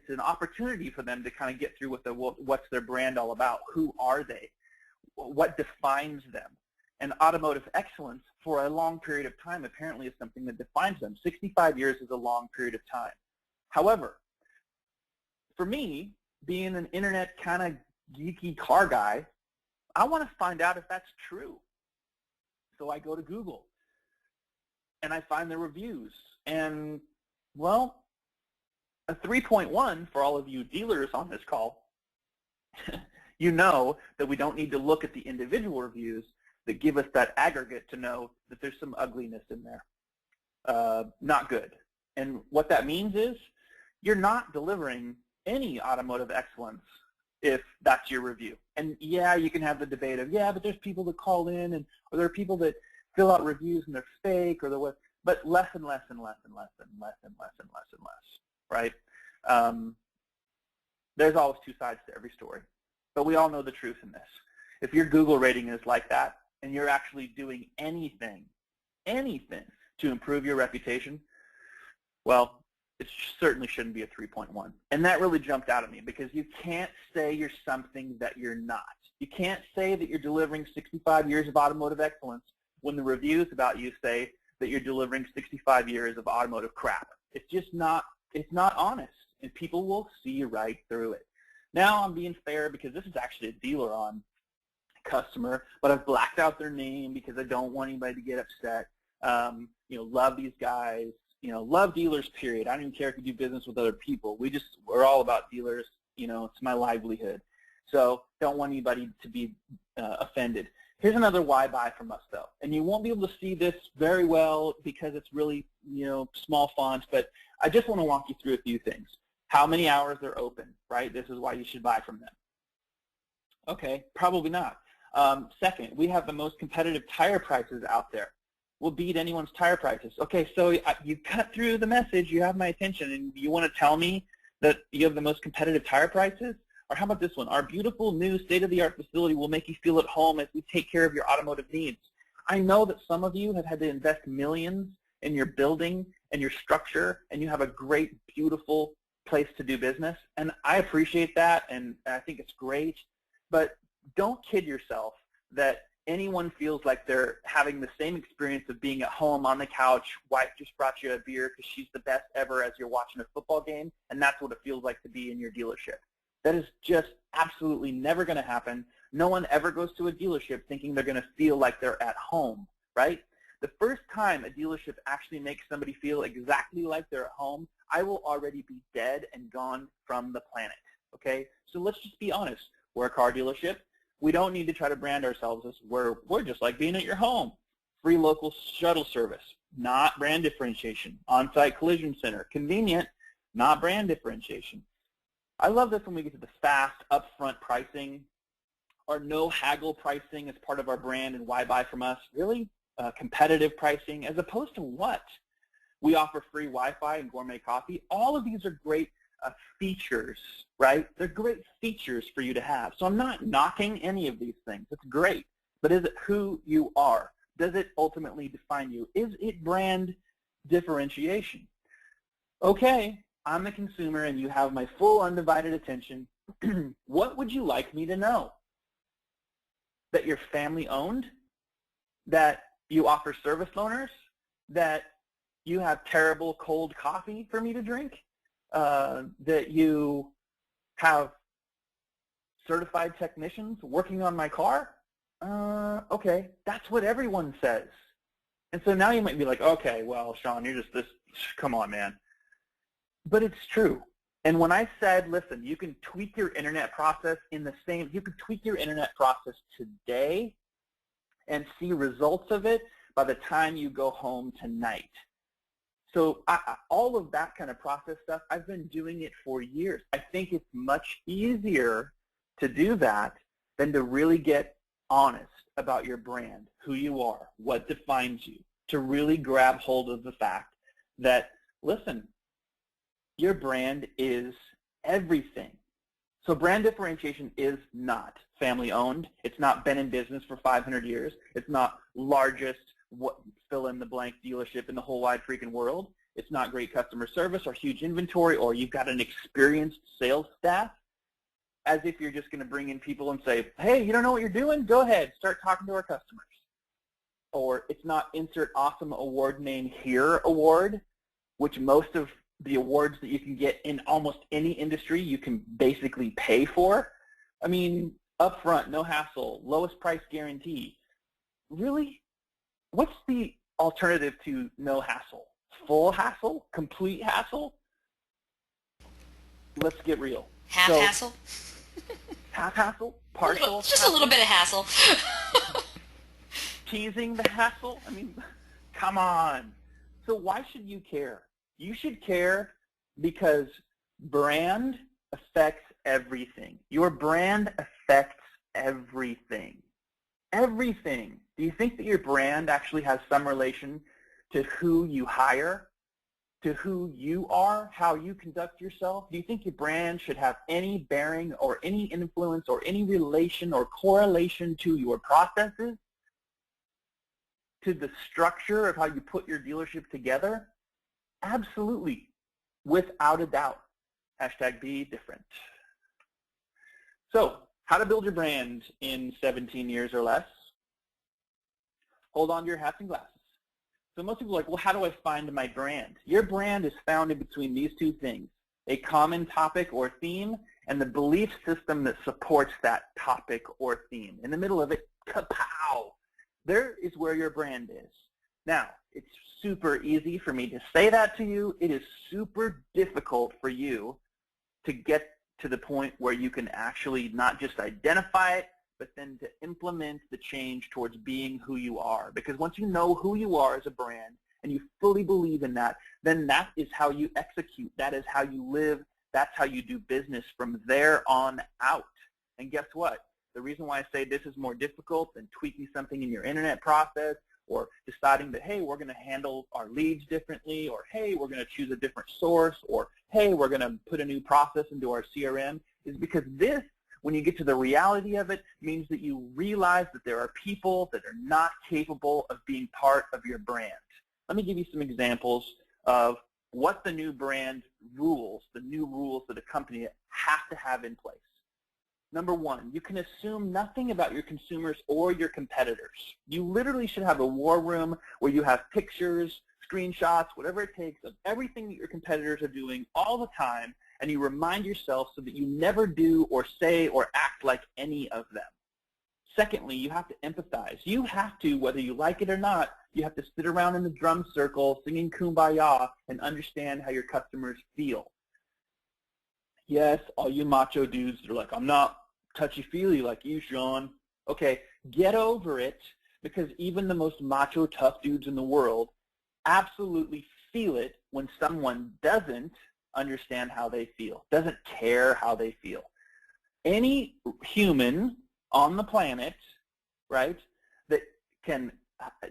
an opportunity for them to kind of get through with what's their brand all about. Who are they? What defines them? And automotive excellence for a long period of time apparently is something that defines them. 65 years is a long period of time. However, for me, being an internet kind of geeky car guy, I want to find out if that's true. So I go to Google and I find the reviews. And, well, a 3.1 for all of you dealers on this call, you know that we don't need to look at the individual reviews that give us that aggregate to know that there's some ugliness in there. Not good. And what that means is you're not delivering any automotive excellence if that's your review. And yeah, you can have the debate of, yeah, but there's people that call in, and or there are people that fill out reviews and they're fake, or they're what, but less and less and less and less and less and less and less and less, right? There's always two sides to every story, but we all know the truth in this. If your Google rating is like that, and you're actually doing anything to improve your reputation, well, it certainly shouldn't be a 3.1. And that really jumped out at me, because you can't say you're something that you're not. You can't say that you're delivering 65 years of automotive excellence when the reviews about you say that you're delivering 65 years of automotive crap. It's just not, it's not honest, and people will see right through it. Now I'm being fair because this is actually a DealerOn customer, but I've blacked out their name because I don't want anybody to get upset. You know, love these guys. You know, love dealers, period. I don't even care if you do business with other people. We're all about dealers. You know, it's my livelihood. So don't want anybody to be offended. Here's another why buy from us, though. And you won't be able to see this very well because it's really, you know, small font, but I just want to walk you through a few things. How many hours they're open, right? This is why you should buy from them. Okay, probably not. Second, we have the most competitive tire prices out there. We'll beat anyone's tire prices. Okay, so you cut through the message, you have my attention, and you want to tell me that you have the most competitive tire prices? Or how about this one? Our beautiful new state-of-the-art facility will make you feel at home as we take care of your automotive needs. I know that some of you have had to invest millions in your building and your structure, and you have a great, beautiful place to do business, and I appreciate that, and I think it's great, but don't kid yourself that anyone feels like they're having the same experience of being at home on the couch, wife just brought you a beer because she's the best ever as you're watching a football game, and that's what it feels like to be in your dealership. That is just absolutely never going to happen. No one ever goes to a dealership thinking they're going to feel like they're at home, right? The first time a dealership actually makes somebody feel exactly like they're at home, I will already be dead and gone from the planet, okay? So let's just be honest. We're a car dealership. We don't need to try to brand ourselves as we're just like being at your home. Free local shuttle service, not brand differentiation. On-site collision center, convenient, not brand differentiation. I love this when we get to the fast, upfront pricing, or no haggle pricing as part of our brand and why buy from us. Really competitive pricing, as opposed to what? We offer free Wi-Fi and gourmet coffee. All of these are great features, right? They're great features for you to have. So I'm not knocking any of these things. It's great. But is it who you are? Does it ultimately define you? Is it brand differentiation? Okay, I'm the consumer and you have my full undivided attention. What would you like me to know? That you're family owned? That you offer service loaners? That you have terrible cold coffee for me to drink? That you have certified technicians working on my car? Okay, that's what everyone says. And so now you might be like, okay, well, Shaun, you're just this, come on, man. But it's true. And when I said, listen, you can tweak your internet process in the same, you can tweak your internet process today and see results of it by the time you go home tonight. So all of that kind of process stuff, I've been doing it for years. I think it's much easier to do that than to really get honest about your brand, who you are, what defines you, to really grab hold of the fact that, listen, your brand is everything. So brand differentiation is not family-owned. It's not been in business for 500 years. It's not largest fill-in-the-blank dealership in the whole wide freaking world. It's not great customer service or huge inventory or you've got an experienced sales staff, as if you're just going to bring in people and say, hey, you don't know what you're doing? Go ahead, start talking to our customers. Or it's not insert awesome award name here award, which most of the awards that you can get in almost any industry you can basically pay for. I mean, upfront, no hassle, lowest price guarantee. Really? What's the alternative to no hassle? Full hassle? Complete hassle? Let's get real. Half hassle? Half hassle? Partial? Just a little bit of hassle. Teasing the hassle? I mean, come on. So why should you care? You should care because brand affects everything. Your brand affects everything. Everything. Do you think that your brand actually has some relation to who you hire, to who you are, how you conduct yourself? Do you think your brand should have any bearing or any influence or any relation or correlation to your processes, to the structure of how you put your dealership together? Absolutely, without a doubt. Hashtag be different. So, how to build your brand in 17 years or less? Hold on to your hats and glasses. So most people are like, well, how do I find my brand? Your brand is found in between these two things, a common topic or theme and the belief system that supports that topic or theme. In the middle of it, kapow! There is where your brand is. Now, it's super easy for me to say that to you. It is super difficult for you to get to the point where you can actually not just identify it, but then to implement the change towards being who you are. Because once you know who you are as a brand and you fully believe in that, then that is how you execute. That is how you live. That's how you do business from there on out. And guess what? The reason why I say this is more difficult than tweaking something in your internet process or deciding that, hey, we're going to handle our leads differently, or hey, we're going to choose a different source, or hey, we're going to put a new process into our CRM, is because this, when you get to the reality of it, means that you realize that there are people that are not capable of being part of your brand. Let me give you some examples of what the new brand rules, the new rules that a company has to have in place. Number one, you can assume nothing about your consumers or your competitors. You literally should have a war room where you have pictures, screenshots, whatever it takes of everything that your competitors are doing all the time, and you remind yourself so that you never do or say or act like any of them. Secondly, you have to empathize. You have to, whether you like it or not, you have to sit around in the drum circle singing Kumbaya and understand how your customers feel. Yes, all you macho dudes that are like, I'm not touchy-feely like you, Shaun. Okay, get over it, because even the most macho, tough dudes in the world absolutely feel it when someone doesn't understand how they feel, doesn't care how they feel. Any human on the planet, right, that can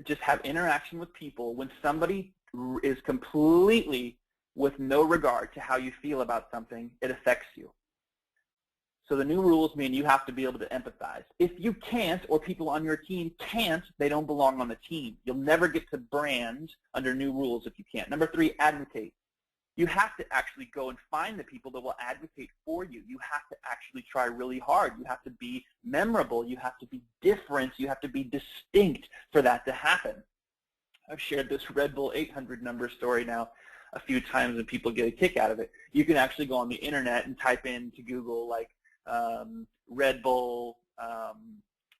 just have interaction with people, when somebody is completely with no regard to how you feel about something, it affects you. So the new rules mean you have to be able to empathize. If you can't, or people on your team can't, they don't belong on the team. You'll never get to brand under new rules if you can't. Number three, advocate. You have to actually go and find the people that will advocate for you. You have to actually try really hard. You have to be memorable. You have to be different. You have to be distinct for that to happen. I've shared this Red Bull 800 number story now a few times and people get a kick out of it. You can actually go on the internet and type into Google like Red Bull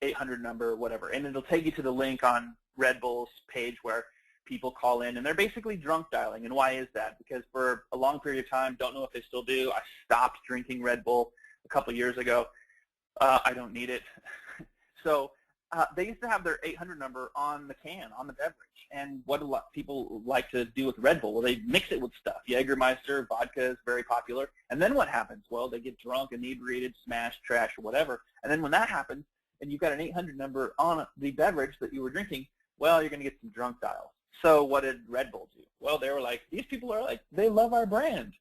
800 number, whatever, and it'll take you to the link on Red Bull's page where people call in, and they're basically drunk dialing. And why is that? Because for a long period of time, don't know if they still do, I stopped drinking Red Bull a couple years ago. I don't need it. So they used to have their 800 number on the can, on the beverage. And what a lot of people like to do with Red Bull, well, they mix it with stuff. Jägermeister, vodka is very popular. And then what happens? Well, they get drunk, inebriated, smashed, trash, or whatever. And then when that happens, and you've got an 800 number on the beverage that you were drinking, well, you're going to get some drunk dials. So what did Red Bull do? Well, they were like, these people are like, they love our brand.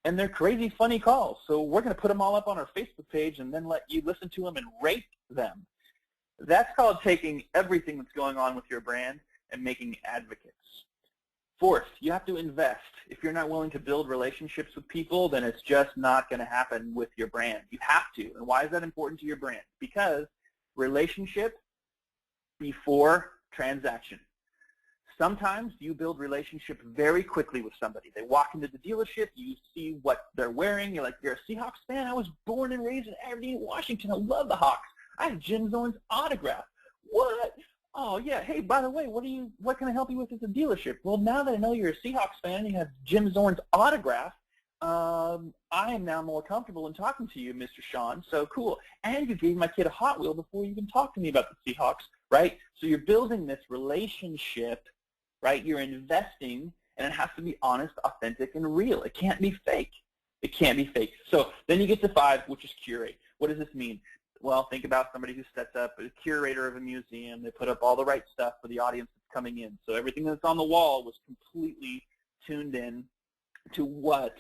And they're crazy funny calls. So we're going to put them all up on our Facebook page and then let you listen to them and rate them. That's called taking everything that's going on with your brand and making advocates. Fourth, you have to invest. If you're not willing to build relationships with people, then it's just not going to happen with your brand. You have to. And why is that important to your brand? Because relationship before transaction. Sometimes you build relationship very quickly with somebody. They walk into the dealership, you see what they're wearing, you're like, you're a Seahawks fan? I was born and raised in Aberdeen, Washington. I love the Hawks. I have Jim Zorn's autograph. What? Oh, yeah. Hey, by the way, what can I help you with at the dealership? Well, now that I know you're a Seahawks fan and you have Jim Zorn's autograph, I am now more comfortable in talking to you, Mr. Shaun. So cool. And you gave my kid a Hot Wheel before you even talked to me about the Seahawks, right? So you're building this relationship, right? You're investing, and it has to be honest, authentic, and real. It can't be fake. It can't be fake. So then you get to 5, which is curate. What does this mean? Well, think about somebody who sets up a curator of a museum. They put up all the right stuff for the audience that's coming in. So everything that's on the wall was completely tuned in to what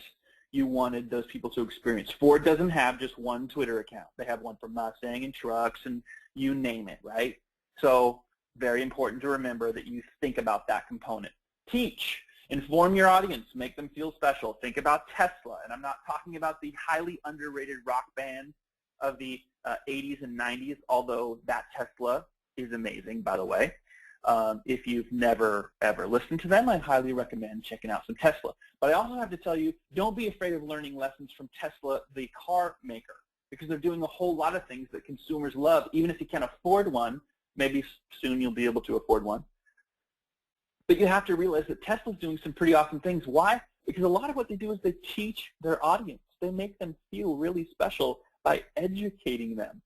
you wanted those people to experience. Ford doesn't have just one Twitter account. They have one for Mustang and trucks and you name it, right? So very important to remember that you think about that component. Teach. Inform your audience. Make them feel special. Think about Tesla. And I'm not talking about the highly underrated rock band of the 80s and 90s, although that Tesla is amazing, by the way. If you've never, ever listened to them, I highly recommend checking out some Tesla. But I also have to tell you, don't be afraid of learning lessons from Tesla, the car maker, because they're doing a whole lot of things that consumers love. Even if you can't afford one, maybe soon you'll be able to afford one. But you have to realize that Tesla's doing some pretty awesome things. Why? Because a lot of what they do is they teach their audience. They make them feel really special by educating them.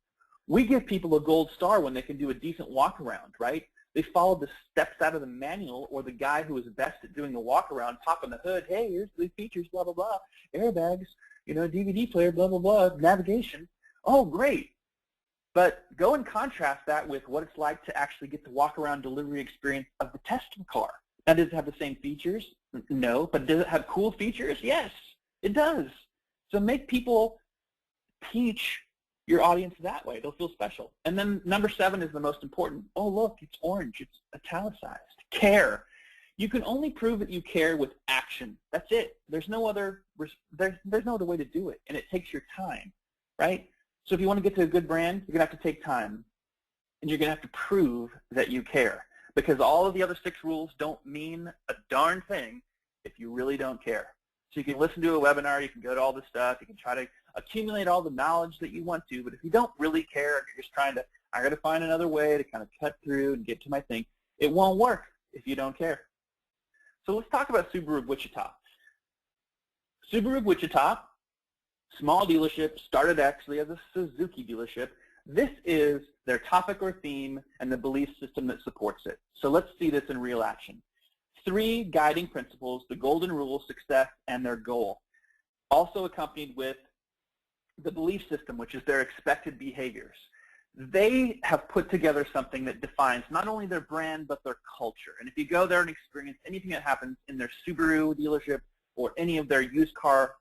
We give people a gold star when they can do a decent walk around, right? They follow the steps out of the manual, or the guy who is best at doing the walk around, popping the hood, hey, here's the features, blah, blah, blah, airbags, you know, DVD player, blah, blah, blah, navigation. Oh, great. But go and contrast that with what it's like to actually get the walk-around delivery experience of the Tesla car. Now, does it have the same features? No. But does it have cool features? Yes, it does. So make people teach your audience that way. They'll feel special. And then number 7 is the most important. Oh, look, it's orange. It's italicized. Care. You can only prove that you care with action. That's it. There's no other way to do it, and it takes your time, right? So if you want to get to a good brand, you're going to have to take time, and you're going to have to prove that you care, because all of the other 6 rules don't mean a darn thing if you really don't care. So you can listen to a webinar, you can go to all this stuff, you can try to accumulate all the knowledge that you want to, but if you don't really care, if you're just trying to, I got to find another way to kind of cut through and get to my thing, it won't work if you don't care. So let's talk about Subaru of Wichita. Subaru of Wichita, small dealership, started actually as a Suzuki dealership. This is their topic or theme and the belief system that supports it. So let's see this in real action. 3 guiding principles, the golden rule of success and their goal. Also accompanied with the belief system, which is their expected behaviors. They have put together something that defines not only their brand, but their culture. And if you go there and experience anything that happens in their Subaru dealership or any of their used car,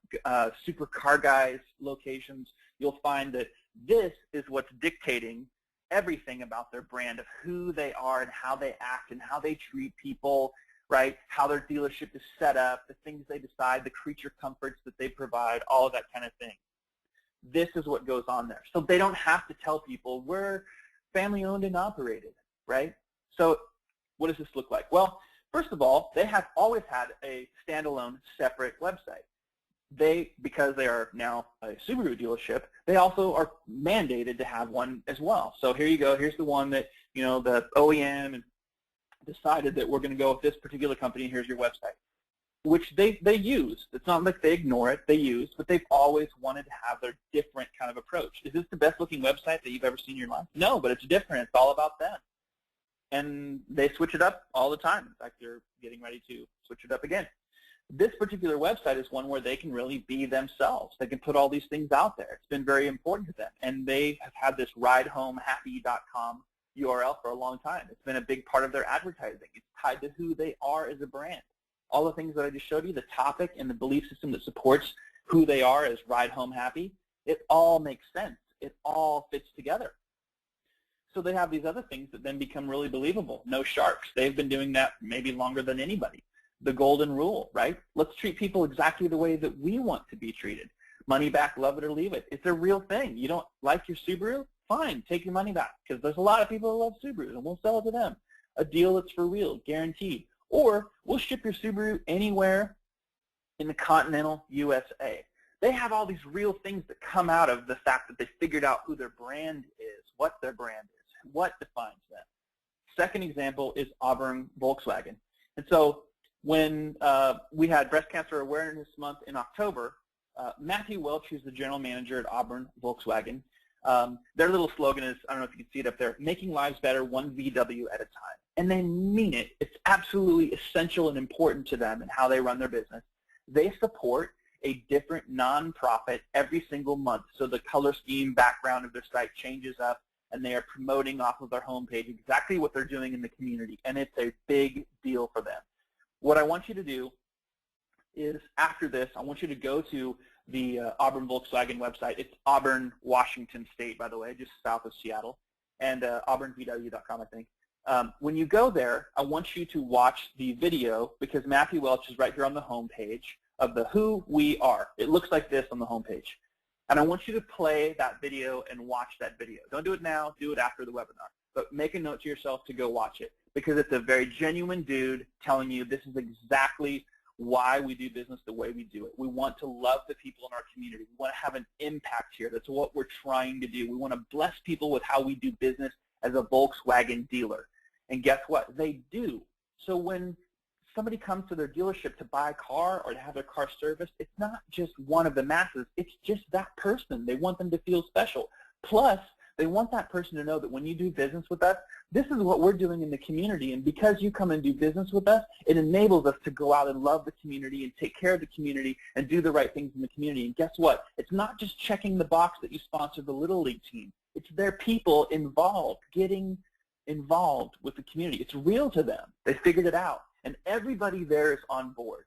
super car guys locations, you'll find that this is what's dictating everything about their brand, of who they are and how they act and how they treat people, right? How their dealership is set up, the things they decide, the creature comforts that they provide, all of that kind of thing. This is what goes on there. So they don't have to tell people we're family owned and operated, right? So what does this look like? Well, first of all, they have always had a standalone separate website. Because they are now a Subaru dealership, they also are mandated to have one as well. So here you go. Here's the one that, you know, the OEM decided that we're going to go with this particular company. Here's your website. which they use. It's not like they ignore it, they use, but they've always wanted to have their different kind of approach. Is this the best looking website that you've ever seen in your life? No, but it's different. It's all about them. And they switch it up all the time. In fact, they're getting ready to switch it up again. This particular website is one where they can really be themselves. They can put all these things out there. It's been very important to them. And they have had this ridehomehappy.com URL for a long time. It's been a big part of their advertising. It's tied to who they are as a brand. All the things that I just showed you, the topic and the belief system that supports who they are as Ride Home Happy, it all makes sense. It all fits together. So they have these other things that then become really believable. No sharks. They've been doing that maybe longer than anybody. The golden rule, right? Let's treat people exactly the way that we want to be treated. Money back, love it or leave it. It's a real thing. You don't like your Subaru? Fine, take your money back, because there's a lot of people who love Subarus, and we'll sell it to them. A deal that's for real, guaranteed. Or we'll ship your Subaru anywhere in the continental USA. They have all these real things that come out of the fact that they figured out who their brand is, what their brand is, what defines them. Second example is Auburn Volkswagen. And so when we had Breast Cancer Awareness Month in October, Matthew Welch, who's the general manager at Auburn Volkswagen, their little slogan is, I don't know if you can see it up there, making lives better one VW at a time. And they mean it. It's absolutely essential and important to them in how they run their business. They support a different nonprofit every single month. So the color scheme background of their site changes up, and they are promoting off of their homepage exactly what they're doing in the community. And it's a big deal for them. What I want you to do is, after this, I want you to go to the Auburn Volkswagen website. It's Auburn, Washington State, by the way, just south of Seattle, and auburnvw.com, I think. When you go there, I want you to watch the video, because Matthew Welch is right here on the homepage of the who we are. It looks like this on the homepage. And I want you to play that video and watch that video. Don't do it now. Do it after the webinar. But make a note to yourself to go watch it, because it's a very genuine dude telling you this is exactly why we do business the way we do it. We want to love the people in our community. We want to have an impact here. That's what we're trying to do. We want to bless people with how we do business as a Volkswagen dealer. And guess what? They do. So when somebody comes to their dealership to buy a car or to have their car serviced, it's not just one of the masses. It's just that person. They want them to feel special. Plus, they want that person to know that when you do business with us, this is what we're doing in the community, and because you come and do business with us, it enables us to go out and love the community and take care of the community and do the right things in the community. And guess what? It's not just checking the box that you sponsor the Little League team. It's their people involved, getting involved with the community. It's real to them. They figured it out, and everybody there is on board,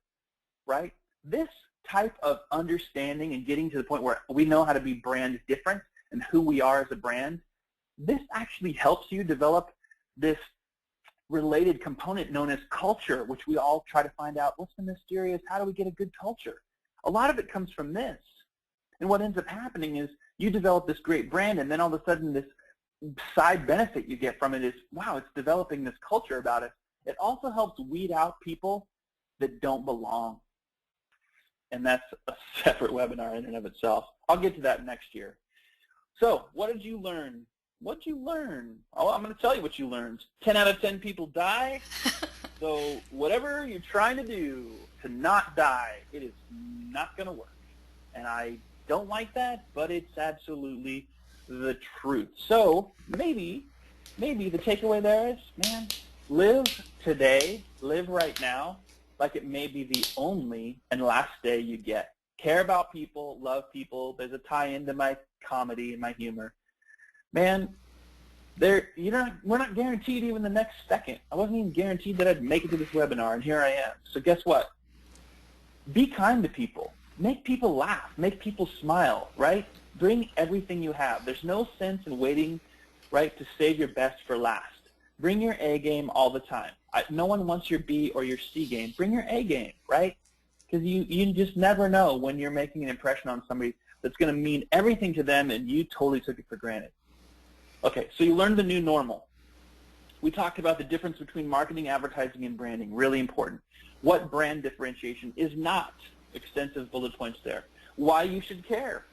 right? This type of understanding and getting to the point where we know how to be brand different and who we are as a brand, this actually helps you develop this related component known as culture, which we all try to find out what's the mysterious, how do we get a good culture? A lot of it comes from this. And what ends up happening is you develop this great brand, and then all of a sudden this side benefit you get from it is, wow, it's developing this culture about it. It also helps weed out people that don't belong. And that's a separate webinar in and of itself. I'll get to that next year. So what did you learn? What did you learn? Oh, I'm going to tell you what you learned. 10 out of 10 people die. So whatever you're trying to do to not die, it is not going to work. And I don't like that, but it's absolutely the truth. So maybe the takeaway there is, man, live today, live right now, like it may be the only and last day you get. Care about people, love people. There's a tie-in to my comedy and my humor. Man, we're not guaranteed even the next second. I wasn't even guaranteed that I'd make it to this webinar, and here I am. So guess what? Be kind to people. Make people laugh. Make people smile, right? Bring everything you have. There's no sense in waiting, right, to save your best for last. Bring your A game all the time. No one wants your B or your C game. Bring your A game, right? Because you just never know when you're making an impression on somebody that's going to mean everything to them and you totally took it for granted. Okay, so you learned the new normal. We talked about the difference between marketing, advertising, and branding, really important. What brand differentiation is not, extensive bullet points there. Why you should care,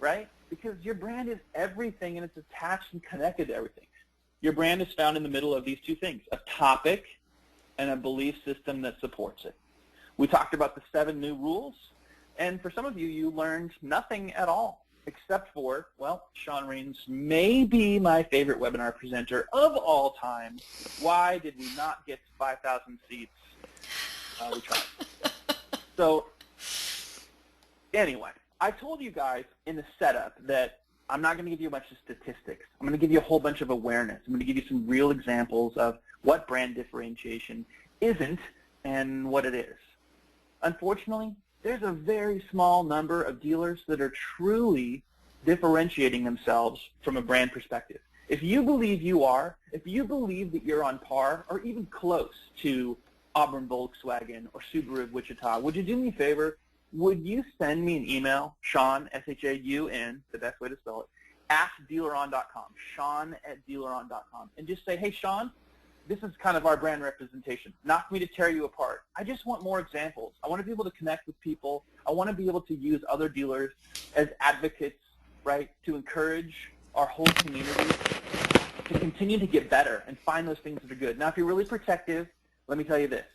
right? Because your brand is everything and it's attached and connected to everything. Your brand is found in the middle of these two things, a topic and a belief system that supports it. We talked about the 7 new rules, and for some of you, you learned nothing at all, except for, well, Shaun Raines may be my favorite webinar presenter of all time. Why did we not get 5,000 seats? We tried. So anyway, I told you guys in the setup that I'm not going to give you a bunch of statistics. I'm going to give you a whole bunch of awareness. I'm going to give you some real examples of what brand differentiation isn't and what it is. Unfortunately, there's a very small number of dealers that are truly differentiating themselves from a brand perspective. If you believe you are, if you believe that you're on par or even close to Auburn Volkswagen or Subaru of Wichita, would you do me a favor? Would you send me an email, Shaun, S-H-A-U-N, the best way to spell it, at dealeron.com, Shaun@dealeron.com, and just say, hey, Shaun, this is kind of our brand representation. Not for me to tear you apart. I just want more examples. I want to be able to connect with people. I want to be able to use other dealers as advocates, right, to encourage our whole community to continue to get better and find those things that are good. Now, if you're really protective, let me tell you this.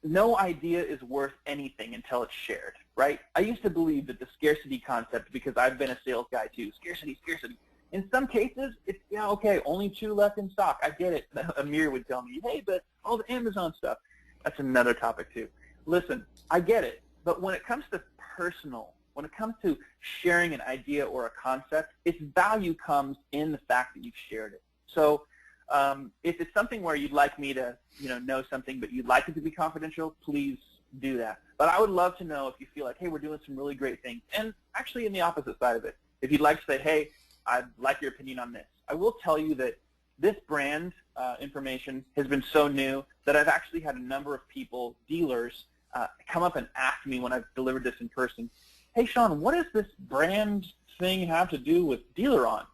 No idea is worth anything until it's shared, right? I used to believe that the scarcity concept, because I've been a sales guy too, scarcity, scarcity. In some cases, it's, yeah, okay, only 2 left in stock. I get it. Amir would tell me, hey, but all the Amazon stuff. That's another topic too. Listen, I get it. But when it comes to personal, when it comes to sharing an idea or a concept, its value comes in the fact that you've shared it. So if it's something where you'd like me to know something, but you'd like it to be confidential, please do that. But I would love to know if you feel like, hey, we're doing some really great things. And actually in the opposite side of it, if you'd like to say, hey, I'd like your opinion on this. I will tell you that this brand information has been so new that I've actually had a number of people, dealers, come up and ask me when I've delivered this in person, hey, Shaun, what does this brand thing have to do with Dealeron?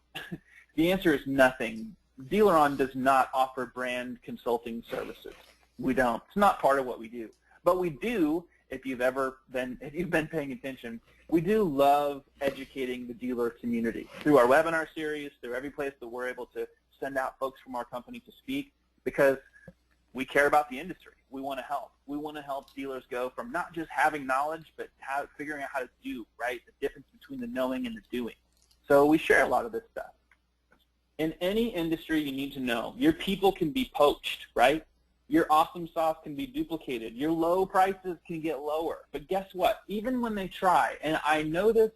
The answer is nothing. Dealeron does not offer brand consulting services. We don't. It's not part of what we do. But we do, if you've been paying attention, we do love educating the dealer community through our webinar series, through every place that we're able to send out folks from our company to speak, because we care about the industry. We want to help. We want to help dealers go from not just having knowledge, but figuring out how to do, right? The difference between the knowing and the doing. So we share a lot of this stuff. In any industry, you need to know your people can be poached, right? Your awesome sauce can be duplicated. Your low prices can get lower. But guess what? Even when they try, and I know this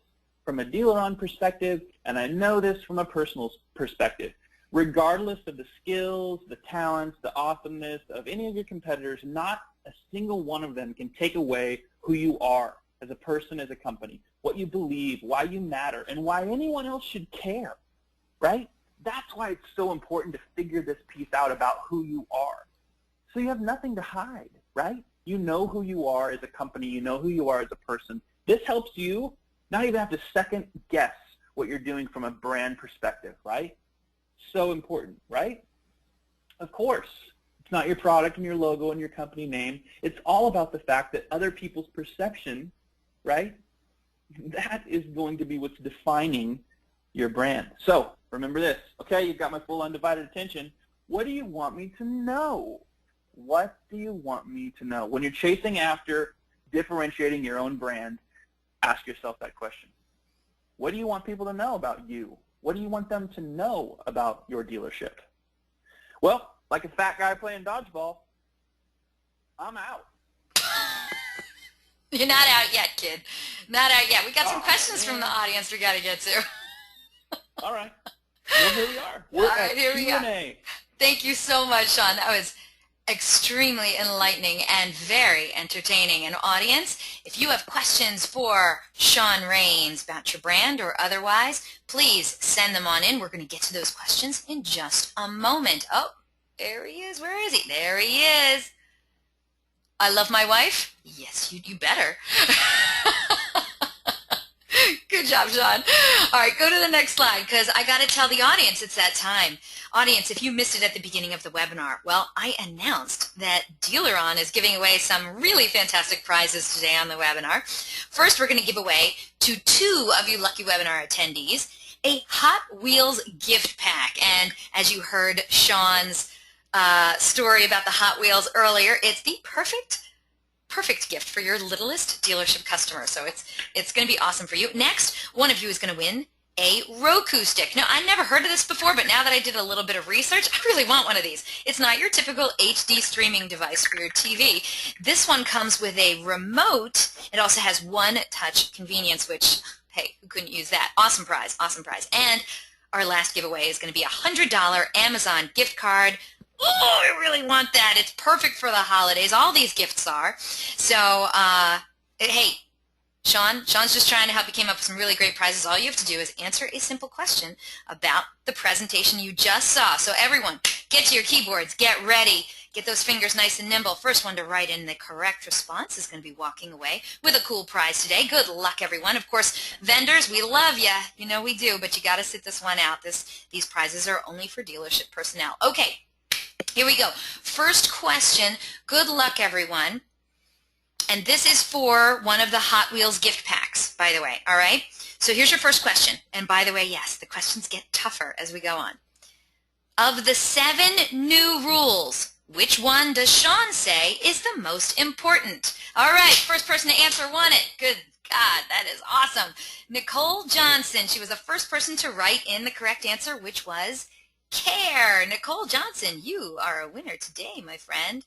from a Dealeron perspective, and I know this from a personal perspective, regardless of the skills, the talents, the awesomeness of any of your competitors, not a single one of them can take away who you are as a person, as a company, what you believe, why you matter, and why anyone else should care, right? That's why it's so important to figure this piece out about who you are. So you have nothing to hide, right? You know who you are as a company. You know who you are as a person. This helps you not even have to second guess what you're doing from a brand perspective, right? So important, right? Of course, it's not your product and your logo and your company name. It's all about the fact that other people's perception, right? That is going to be what's defining your brand. So remember this. Okay, you've got my full undivided attention. What do you want me to know? What do you want me to know? When you're chasing after differentiating your own brand, ask yourself that question. What do you want people to know about you? What do you want them to know about your dealership? Well, like a fat guy playing dodgeball, I'm out. You're not out yet, kid. Not out yet. We got some questions from the audience we got to get to. All right. Well, here we are. We're All right, here we Q&A. Thank you so much, Shaun. That was extremely enlightening and very entertaining. And audience, if you have questions for Shaun Raines about your brand or otherwise, please send them on in. We're going to get to those questions in just a moment. Oh, there he is. Where is he? There he is. I love my wife? Yes, you better. Good job, Shaun. All right, go to the next slide because I got to tell the audience it's that time. Audience, if you missed it at the beginning of the webinar, well, I announced that Dealeron is giving away some really fantastic prizes today on the webinar. First, we're going to give away to 2 of you lucky webinar attendees a Hot Wheels gift pack. And as you heard Shaun's story about the Hot Wheels earlier, it's the perfect perfect gift for your littlest dealership customer. So it's going to be awesome for you. Next, one of you is going to win a Roku stick. Now, I never heard of this before, but now that I did a little bit of research, I really want one of these. It's not your typical HD streaming device for your TV. This one comes with a remote. It also has one-touch convenience, which, hey, who couldn't use that? Awesome prize, awesome prize. And our last giveaway is going to be a $100 Amazon gift card. Oh, I really want that. It's perfect for the holidays. All these gifts are. So, hey, Shaun's just trying to help you came up with some really great prizes. All you have to do is answer a simple question about the presentation you just saw. So everyone, get to your keyboards, get ready, get those fingers nice and nimble. First one to write in the correct response is going to be walking away with a cool prize today. Good luck, everyone. Of course, vendors, we love you. You know we do, but you got to sit this one out. These prizes are only for dealership personnel. Okay, here we go. First question. Good luck, everyone. And this is for one of the Hot Wheels gift packs, by the way, all right? So here's your first question. And by the way, yes, the questions get tougher as we go on. Of the 7 new rules, which one does Shaun say is the most important? All right, first person to answer won it. Good God, that is awesome. Nicole Johnson, she was the first person to write in the correct answer, which was care. Nicole Johnson, you are a winner today, my friend.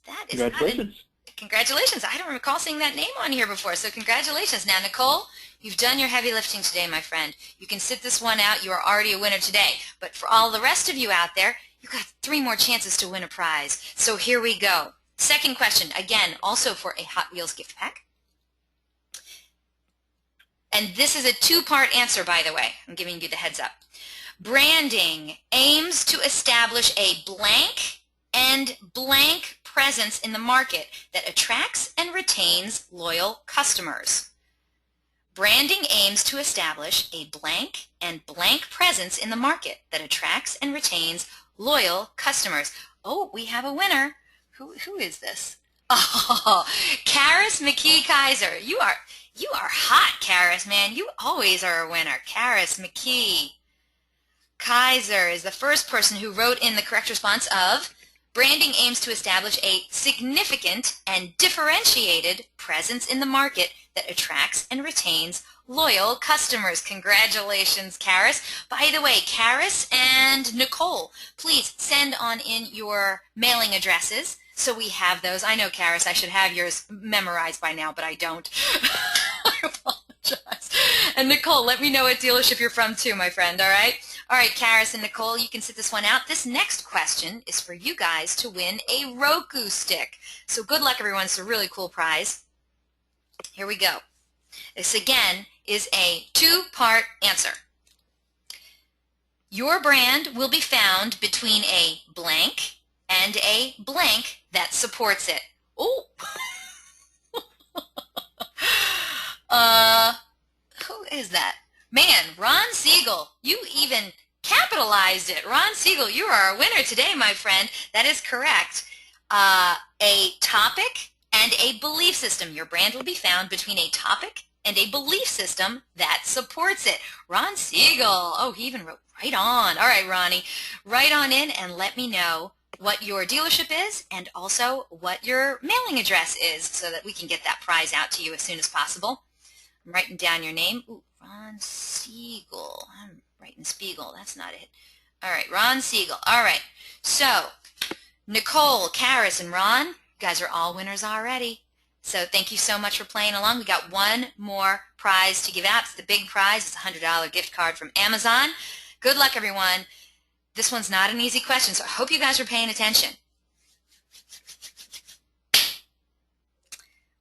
That is Congratulations. Congratulations. I don't recall seeing that name on here before, so congratulations. Now, Nicole, you've done your heavy lifting today, my friend. You can sit this one out. You are already a winner today. But for all the rest of you out there, you've got 3 more chances to win a prize. So here we go. Second question, again, also for a Hot Wheels gift pack. And this is a 2-part answer, by the way. I'm giving you the heads up. Branding aims to establish a blank and blank presence in the market that attracts and retains loyal customers. Branding aims to establish a blank and blank presence in the market that attracts and retains loyal customers. Oh, we have a winner. Who is this? Oh, Karis McKee Kaiser. You are hot, Karis, man. You always are a winner. Karis McKee Kaiser is the first person who wrote in the correct response of branding aims to establish a significant and differentiated presence in the market that attracts and retains loyal customers. Congratulations, Karis. By the way, Karis and Nicole, please send on in your mailing addresses so we have those. I know, Karis, I should have yours memorized by now, but I don't. I apologize. And Nicole, let me know what dealership you're from too, my friend, all right? All right, Karis and Nicole, you can sit this one out. This next question is for you guys to win a Roku stick. So good luck, everyone. It's a really cool prize. Here we go. This, again, is a 2-part answer. Your brand will be found between a blank and a blank that supports it. Oh! Who is that? Man, Ron Siegel, you even capitalized it. Ron Siegel, you are a winner today, my friend. That is correct. A topic and a belief system. Your brand will be found between a topic and a belief system that supports it. Ron Siegel. Oh, he even wrote right on. All right, Ronnie, write on in and let me know what your dealership is and also what your mailing address is so that we can get that prize out to you as soon as possible. I'm writing down your name. Ooh, Ron Siegel. I'm writing Spiegel. That's not it. All right, Ron Siegel. All right. So, Nicole, Karis, and Ron, you guys are all winners already. So thank you so much for playing along. We got one more prize to give out. It's the big prize. It's a $100 gift card from Amazon. Good luck, everyone. This one's not an easy question, so I hope you guys are paying attention.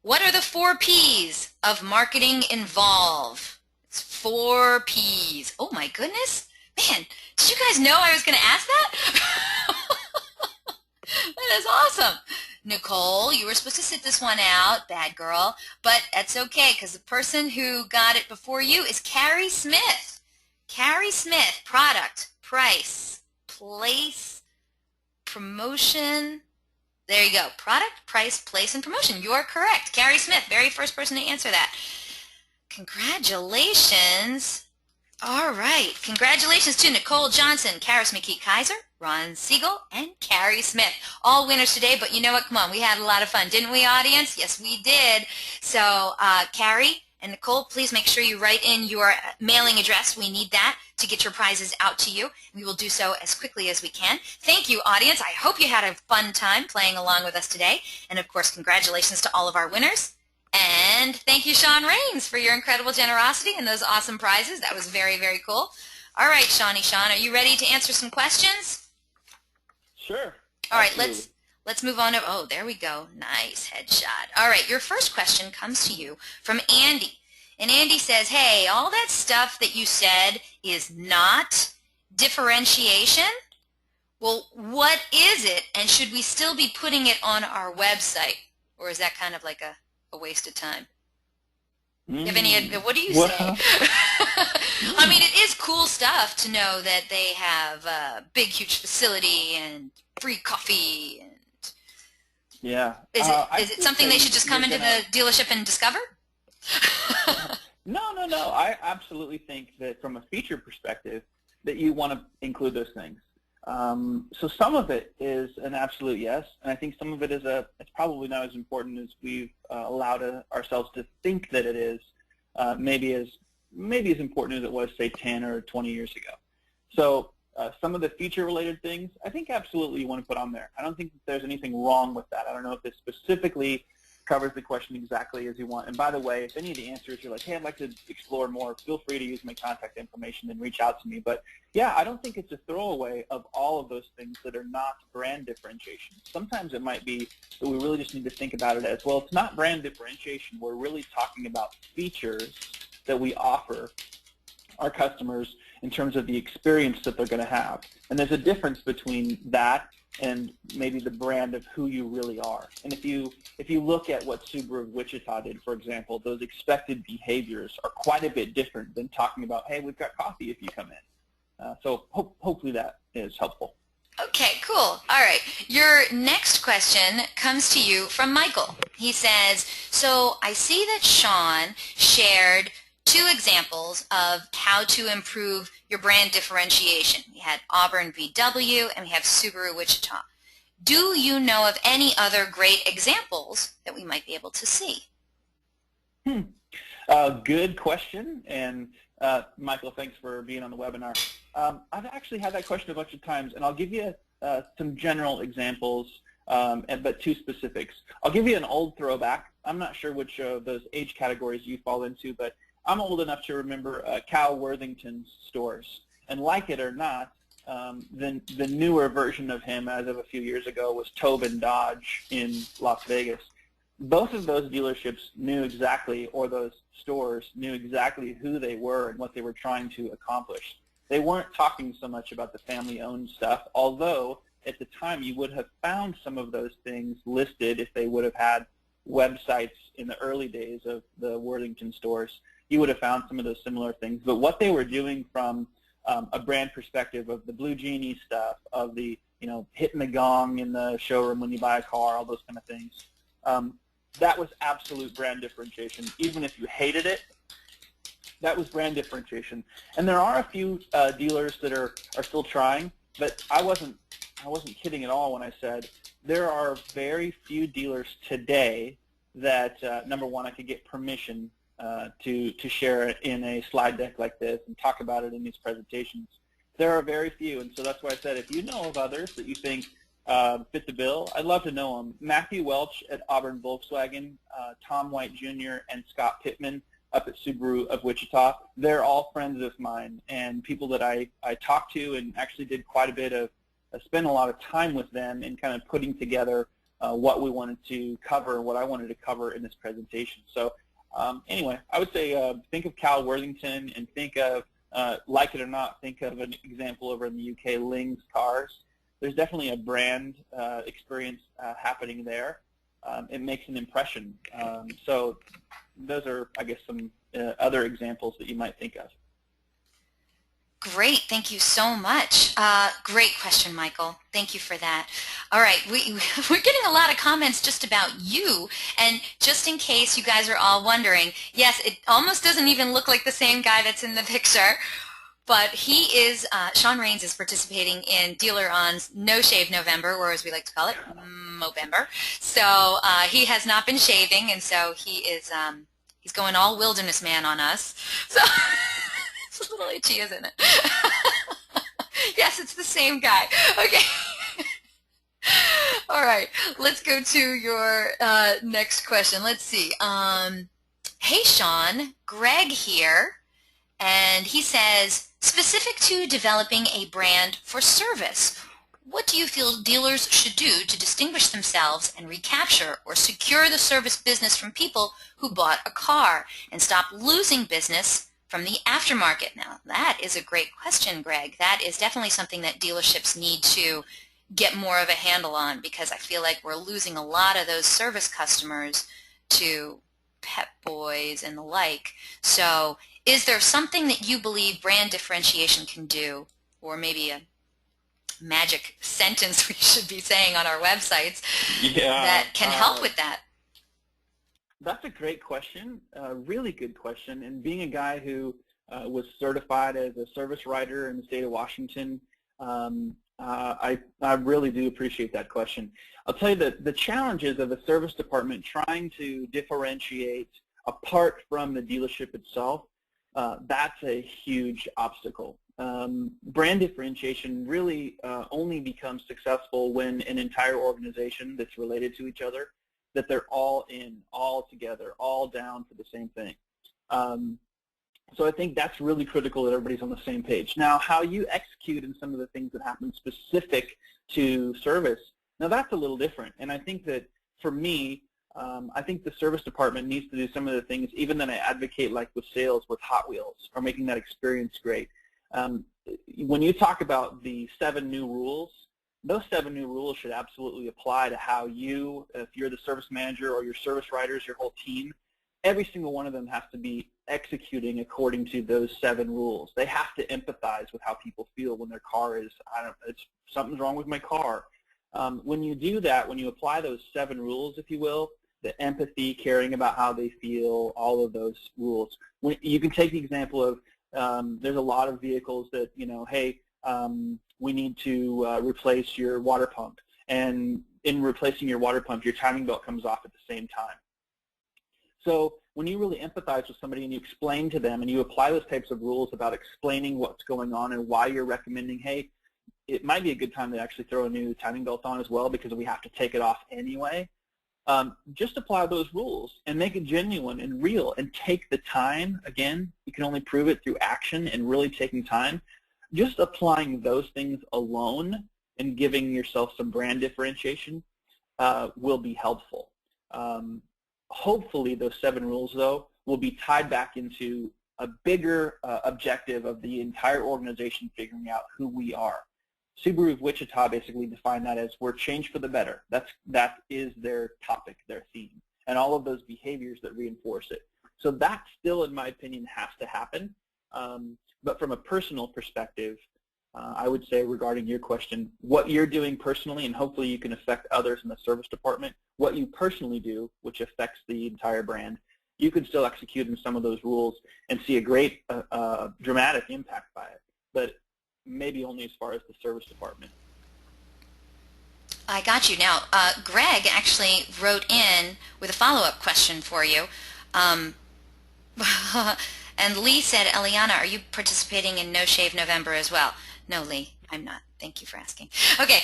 What are the 4 P's of marketing involve? It's 4 P's. Oh my goodness. Man, did you guys know I was going to ask that? That is awesome. Nicole, you were supposed to sit this one out, bad girl, but that's okay because the person who got it before you is Carrie Smith. Carrie Smith, product, price, place, promotion. There you go. Product, price, place, and promotion. You are correct. Carrie Smith, very first person to answer that. Congratulations. All right. Congratulations to Nicole Johnson, Karis McKee-Kaiser, Ron Siegel, and Carrie Smith. All winners today, but you know what? Come on. We had a lot of fun, didn't we, audience? Yes, we did. So, Carrie and Nicole, please make sure you write in your mailing address. We need that to get your prizes out to you. We will do so as quickly as we can. Thank you, audience. I hope you had a fun time playing along with us today. And, of course, congratulations to all of our winners. And thank you, Shaun Raines, for your incredible generosity and those awesome prizes. That was very, very cool. All right, Shaun, are you ready to answer some questions? Sure. All right, let's move on. Oh, there we go. Nice headshot. All right, your first question comes to you from Andy. And Andy says, hey, all that stuff that you said is not differentiation? Well, what is it, and should we still be putting it on our website? Or is that kind of like a waste of time? You have any, what do you say? I mean, it is cool stuff to know that they have a big, huge facility and free coffee. And yeah. Is it something they should just come into the dealership and discover? No. I absolutely think that from a feature perspective that you want to include those things. So some of it is an absolute yes, and I think some of it is it's probably not as important as we've allowed ourselves to think that it is, maybe as important as it was, say, 10 or 20 years ago. So some of the feature-related things, I think absolutely you want to put on there. I don't think that there's anything wrong with that. I don't know if this specifically covers the question exactly as you want. And by the way, if any of the answers you're like, hey, I'd like to explore more, feel free to use my contact information and reach out to me. But yeah, I don't think it's a throwaway of all of those things that are not brand differentiation. Sometimes it might be that we really just need to think about it as, well, it's not brand differentiation. We're really talking about features that we offer our customers in terms of the experience that they're going to have. And there's a difference between that and maybe the brand of who you really are. And if you look at what Subaru of Wichita did, for example, those expected behaviors are quite a bit different than talking about, hey, we've got coffee if you come in. So hopefully that is helpful. Okay, cool. All right. Your next question comes to you from Michael. He says, so I see that Shaun shared 2 examples of how to improve your brand differentiation. We had Auburn VW and we have Subaru Wichita. Do you know of any other great examples that we might be able to see? Good question. And Michael, thanks for being on the webinar. I've actually had that question a bunch of times, and I'll give you some general examples, but 2 specifics. I'll give you an old throwback. I'm not sure which of those age categories you fall into, but I'm old enough to remember Cal Worthington's stores. And like it or not, the newer version of him as of a few years ago was Tobin Dodge in Las Vegas. Both of those dealerships knew exactly, or those stores knew exactly who they were and what they were trying to accomplish. They weren't talking so much about the family-owned stuff, although at the time you would have found some of those things listed if they would have had websites in the early days of the Worthington stores. You would have found some of those similar things. But what they were doing from a brand perspective of the Blue Genie stuff, of the, hitting the gong in the showroom when you buy a car, all those kind of things, that was absolute brand differentiation. Even if you hated it, that was brand differentiation. And there are a few dealers that are still trying, but I wasn't kidding at all when I said there are very few dealers today that, number one, I could get permission to share it in a slide deck like this and talk about it in these presentations. There are very few, and so that's why I said if you know of others that you think fit the bill, I'd love to know them. Matthew Welch at Auburn Volkswagen, Tom White Jr., and Scott Pittman up at Subaru of Wichita, they're all friends of mine and people that I talked to and actually did quite a bit of, spent a lot of time with them in kind of putting together what we wanted to cover and what I wanted to cover in this presentation. So anyway, I would say think of Cal Worthington and think of, like it or not, think of an example over in the UK, Ling's Cars. There's definitely a brand experience happening there. It makes an impression. So those are, I guess, some other examples that you might think of. Great. Thank you so much. Great question, Michael. Thank you for that. All right. We're getting a lot of comments just about you. And just in case you guys are all wondering, yes, it almost doesn't even look like the same guy that's in the picture. But he is, Shaun Raines is participating in Dealer On's No Shave November, or as we like to call it, Movember. So he has not been shaving, and so he is, he's going all wilderness man on us. So it's a little itchy, isn't it? Yes, it's the same guy. Okay. All right, let's go to your next question. Let's see. Hey, Shaun, Greg here, and he says, specific to developing a brand for service, what do you feel dealers should do to distinguish themselves and recapture or secure the service business from people who bought a car and stop losing business from the aftermarket? Now, that is a great question, Greg. That is definitely something that dealerships need to get more of a handle on, because I feel like we're losing a lot of those service customers to Pep Boys and the like. So is there something that you believe brand differentiation can do, or maybe a magic sentence we should be saying on our websites, that can help with that? That's a great question, a really good question. And being a guy who was certified as a service writer in the state of Washington, I really do appreciate that question. I'll tell you that the challenges of a service department trying to differentiate apart from the dealership itself, that's a huge obstacle. Brand differentiation really only becomes successful when an entire organization that's related to each other, that they're all in, all together, all down for the same thing. So I think that's really critical that everybody's on the same page. Now, how you execute in some of the things that happen specific to service, now that's a little different. And I think that for me, I think the service department needs to do some of the things, even that I advocate, like with sales, with Hot Wheels, or making that experience great. When you talk about the 7 new rules, those 7 new rules should absolutely apply to how you, if you're the service manager or your service writers, your whole team, every single one of them has to be executing according to those 7 rules. They have to empathize with how people feel when their car is, something's wrong with my car. When you do that, when you apply those 7 rules, if you will, the empathy, caring about how they feel, all of those rules. You can take the example of there's a lot of vehicles that, hey, we need to replace your water pump. And in replacing your water pump, your timing belt comes off at the same time. So when you really empathize with somebody and you explain to them and you apply those types of rules about explaining what's going on and why you're recommending, hey, it might be a good time to actually throw a new timing belt on as well because we have to take it off anyway. Just apply those rules and make it genuine and real and take the time. Again, you can only prove it through action and really taking time. Just applying those things alone and giving yourself some brand differentiation will be helpful. Hopefully those 7 rules, though, will be tied back into a bigger objective of the entire organization figuring out who we are. Subaru of Wichita basically defined that as we're changed for the better. That is their topic, their theme, and all of those behaviors that reinforce it. So that still, in my opinion, has to happen. But from a personal perspective, I would say regarding your question, what you're doing personally, and hopefully you can affect others in the service department, what you personally do, which affects the entire brand, you can still execute in some of those rules and see a great dramatic impact by it, but maybe only as far as the service department. I got you. Now, Greg actually wrote in with a follow-up question for you. And Lee said, Eliana, are you participating in No Shave November as well? No, Lee, I'm not. Thank you for asking. Okay,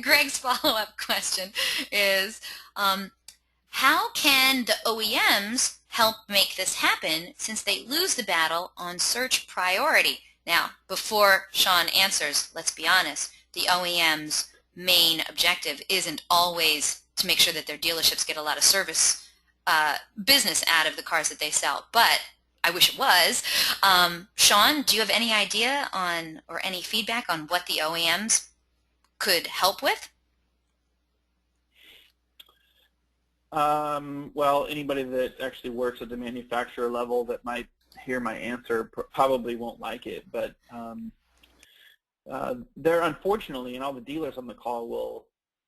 Greg's follow-up question is, how can the OEMs help make this happen since they lose the battle on search priority? Now, before Shaun answers, let's be honest, the OEM's main objective isn't always to make sure that their dealerships get a lot of service business out of the cars that they sell, but I wish it was. Shaun, do you have any idea on, or any feedback on what the OEMs could help with? Well, anybody that actually works at the manufacturer level that might hear my answer probably won't like it, but there unfortunately, and all the dealers on the call will,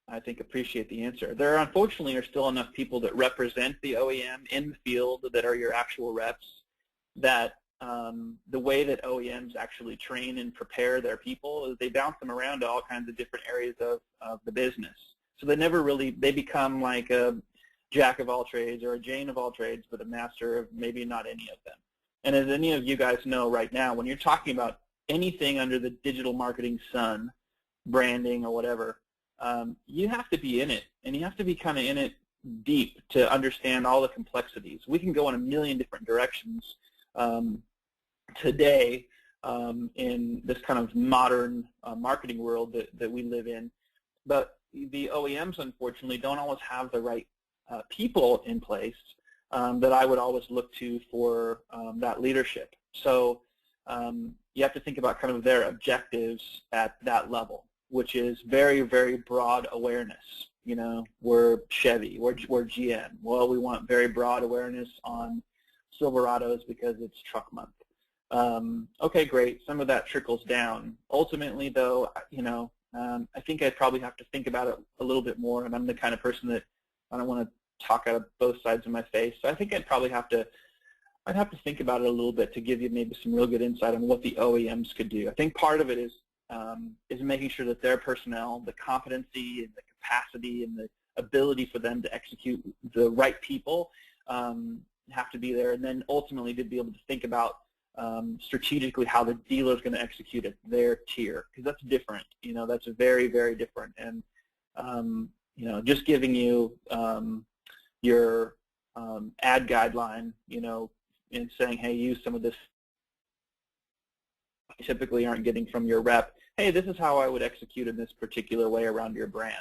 I think, appreciate the answer, there unfortunately are still enough people that represent the OEM in the field that are your actual reps that the way that OEMs actually train and prepare their people is they bounce them around to all kinds of different areas of the business. So they become like a jack of all trades or a Jane of all trades, but a master of maybe not any of them. And as any of you guys know right now, when you're talking about anything under the digital marketing sun, branding or whatever, you have to be in it, and you have to be kind of in it deep to understand all the complexities. We can go in a million different directions today in this kind of modern marketing world that we live in, but the OEMs, unfortunately, don't always have the right people in place that I would always look to for that leadership. So you have to think about kind of their objectives at that level, which is very, very broad awareness. You know, we're Chevy, we're GM. Well, we want very broad awareness on Silverados because it's truck month. Okay, great. Some of that trickles down. Ultimately, though, you know, I think I'd probably have to think about it a little bit more, and I'm the kind of person that I don't want to talk out of both sides of my face. So I think I'd have to think about it a little bit to give you maybe some real good insight on what the OEMs could do. I think part of it is making sure that their personnel, the competency and the capacity and the ability for them to execute the right people have to be there, and then ultimately to be able to think about strategically how the dealer is going to execute at their tier, because that's different. You know, that's very, very different. And you know, just giving you your ad guideline, you know, and saying, hey, use some of this, you typically aren't getting from your rep, hey, this is how I would execute in this particular way around your brand.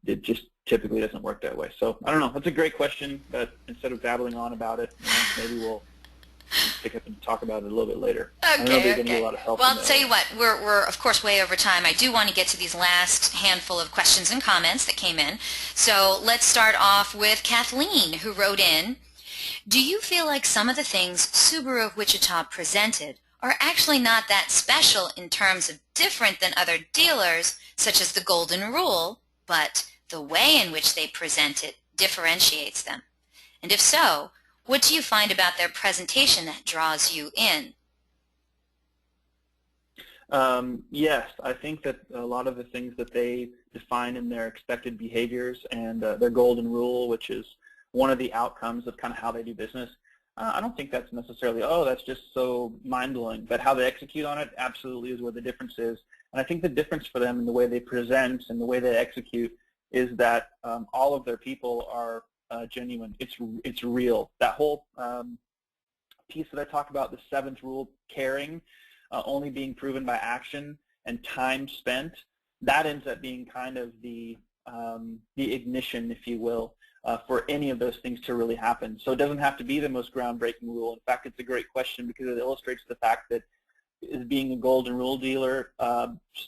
It just typically doesn't work that way. So I don't know. That's a great question, but instead of babbling on about it, you know, maybe we'll pick up and talk about it a little bit later. I don't know if you're going to get a lot of help. Well, I'll tell you what, we're of course way over time. I do want to get to these last handful of questions and comments that came in. So let's start off with Kathleen, who wrote in, do you feel like some of the things Subaru of Wichita presented are actually not that special in terms of different than other dealers, such as the golden rule, but the way in which they present it differentiates them? And if so, what do you find about their presentation that draws you in? Yes, I think that a lot of the things that they define in their expected behaviors and their golden rule, which is one of the outcomes of kind of how they do business, I don't think that's necessarily, oh, that's just so mind-blowing. But how they execute on it absolutely is where the difference is. And I think the difference for them in the way they present and the way they execute is that all of their people are genuine. It's real. That whole piece that I talked about, the seventh rule, caring, only being proven by action and time spent, that ends up being kind of the ignition, if you will, for any of those things to really happen. So it doesn't have to be the most groundbreaking rule. In fact, it's a great question because it illustrates the fact that is being a golden rule dealer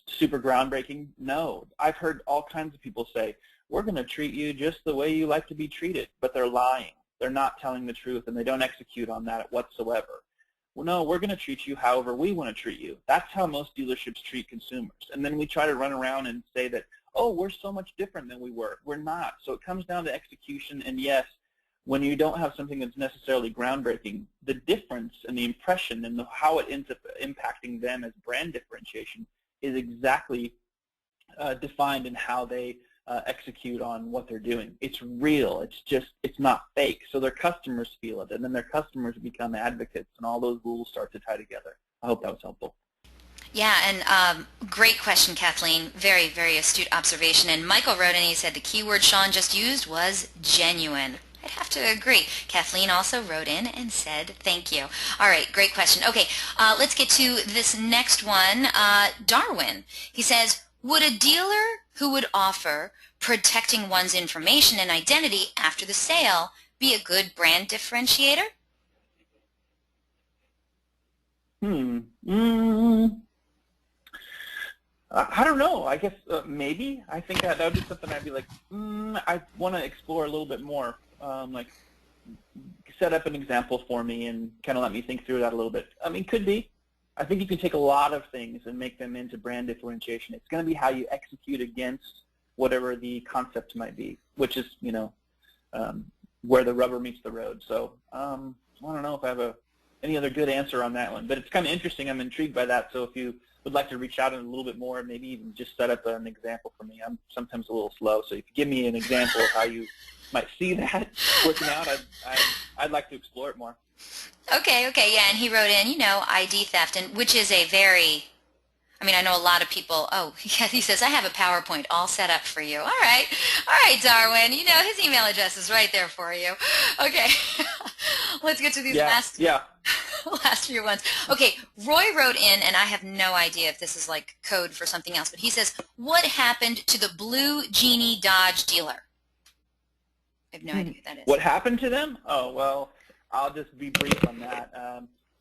super groundbreaking? No. I've heard all kinds of people say, we're going to treat you just the way you like to be treated, but they're lying. They're not telling the truth, and they don't execute on that whatsoever. Well, no, we're going to treat you however we want to treat you. That's how most dealerships treat consumers. And then we try to run around and say that, oh, we're so much different than we were. We're not. So it comes down to execution, and yes, when you don't have something that's necessarily groundbreaking, the difference and the impression and how it ends up impacting them as brand differentiation is exactly defined in how they execute on what they're doing. It's real. It's not fake. So their customers feel it, and then their customers become advocates, and all those rules start to tie together. I hope that was helpful. Yeah, and great question, Kathleen. Very, very astute observation. And Michael wrote in, he said the key word Shaun just used was genuine. I'd have to agree. Kathleen also wrote in and said thank you. All right, great question. Okay, let's get to this next one. Darwin, he says, would a dealer who would offer protecting one's information and identity after the sale be a good brand differentiator? I don't know. I guess maybe. I think that would be something I'd be like, I want to explore a little bit more. Like, set up an example for me and kind of let me think through that a little bit. I mean, could be. I think you can take a lot of things and make them into brand differentiation. It's going to be how you execute against whatever the concept might be, which is, you know, where the rubber meets the road. So I don't know if I have an any other good answer on that one. But it's kind of interesting. I'm intrigued by that. So if you would like to reach out in a little bit more, maybe even just set up an example for me. I'm sometimes a little slow, so if you give me an example of how you might see that working out, I'd like to explore it more. Okay, yeah, and he wrote in, ID theft, and which is a very, I know a lot of people, yeah, he says, I have a PowerPoint all set up for you. All right, Darwin, his email address is right there for you. Okay, let's get to these last few ones. Okay, Roy wrote in, and I have no idea if this is like code for something else, but he says, what happened to the blue Genie Dodge dealer? I have no idea who that is. What happened to them? Oh, well, I'll just be brief on that.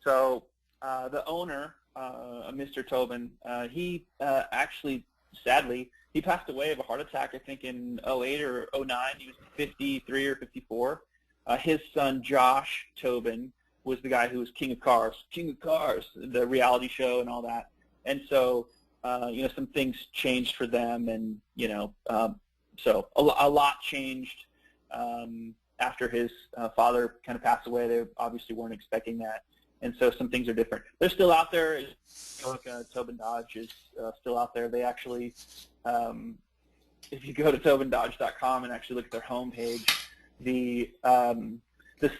The owner, Mr. Tobin, he actually, sadly, he passed away of a heart attack, I think, in 08 or 09. He was 53 or 54. His son, Josh Tobin, was the guy who was King of Cars, the reality show and all that. And so, some things changed for them, and, so a lot changed after his father kind of passed away. They obviously weren't expecting that. And so some things are different. They're still out there. Tobin Dodge is still out there. They actually, if you go to tobindodge.com and actually look at their homepage, the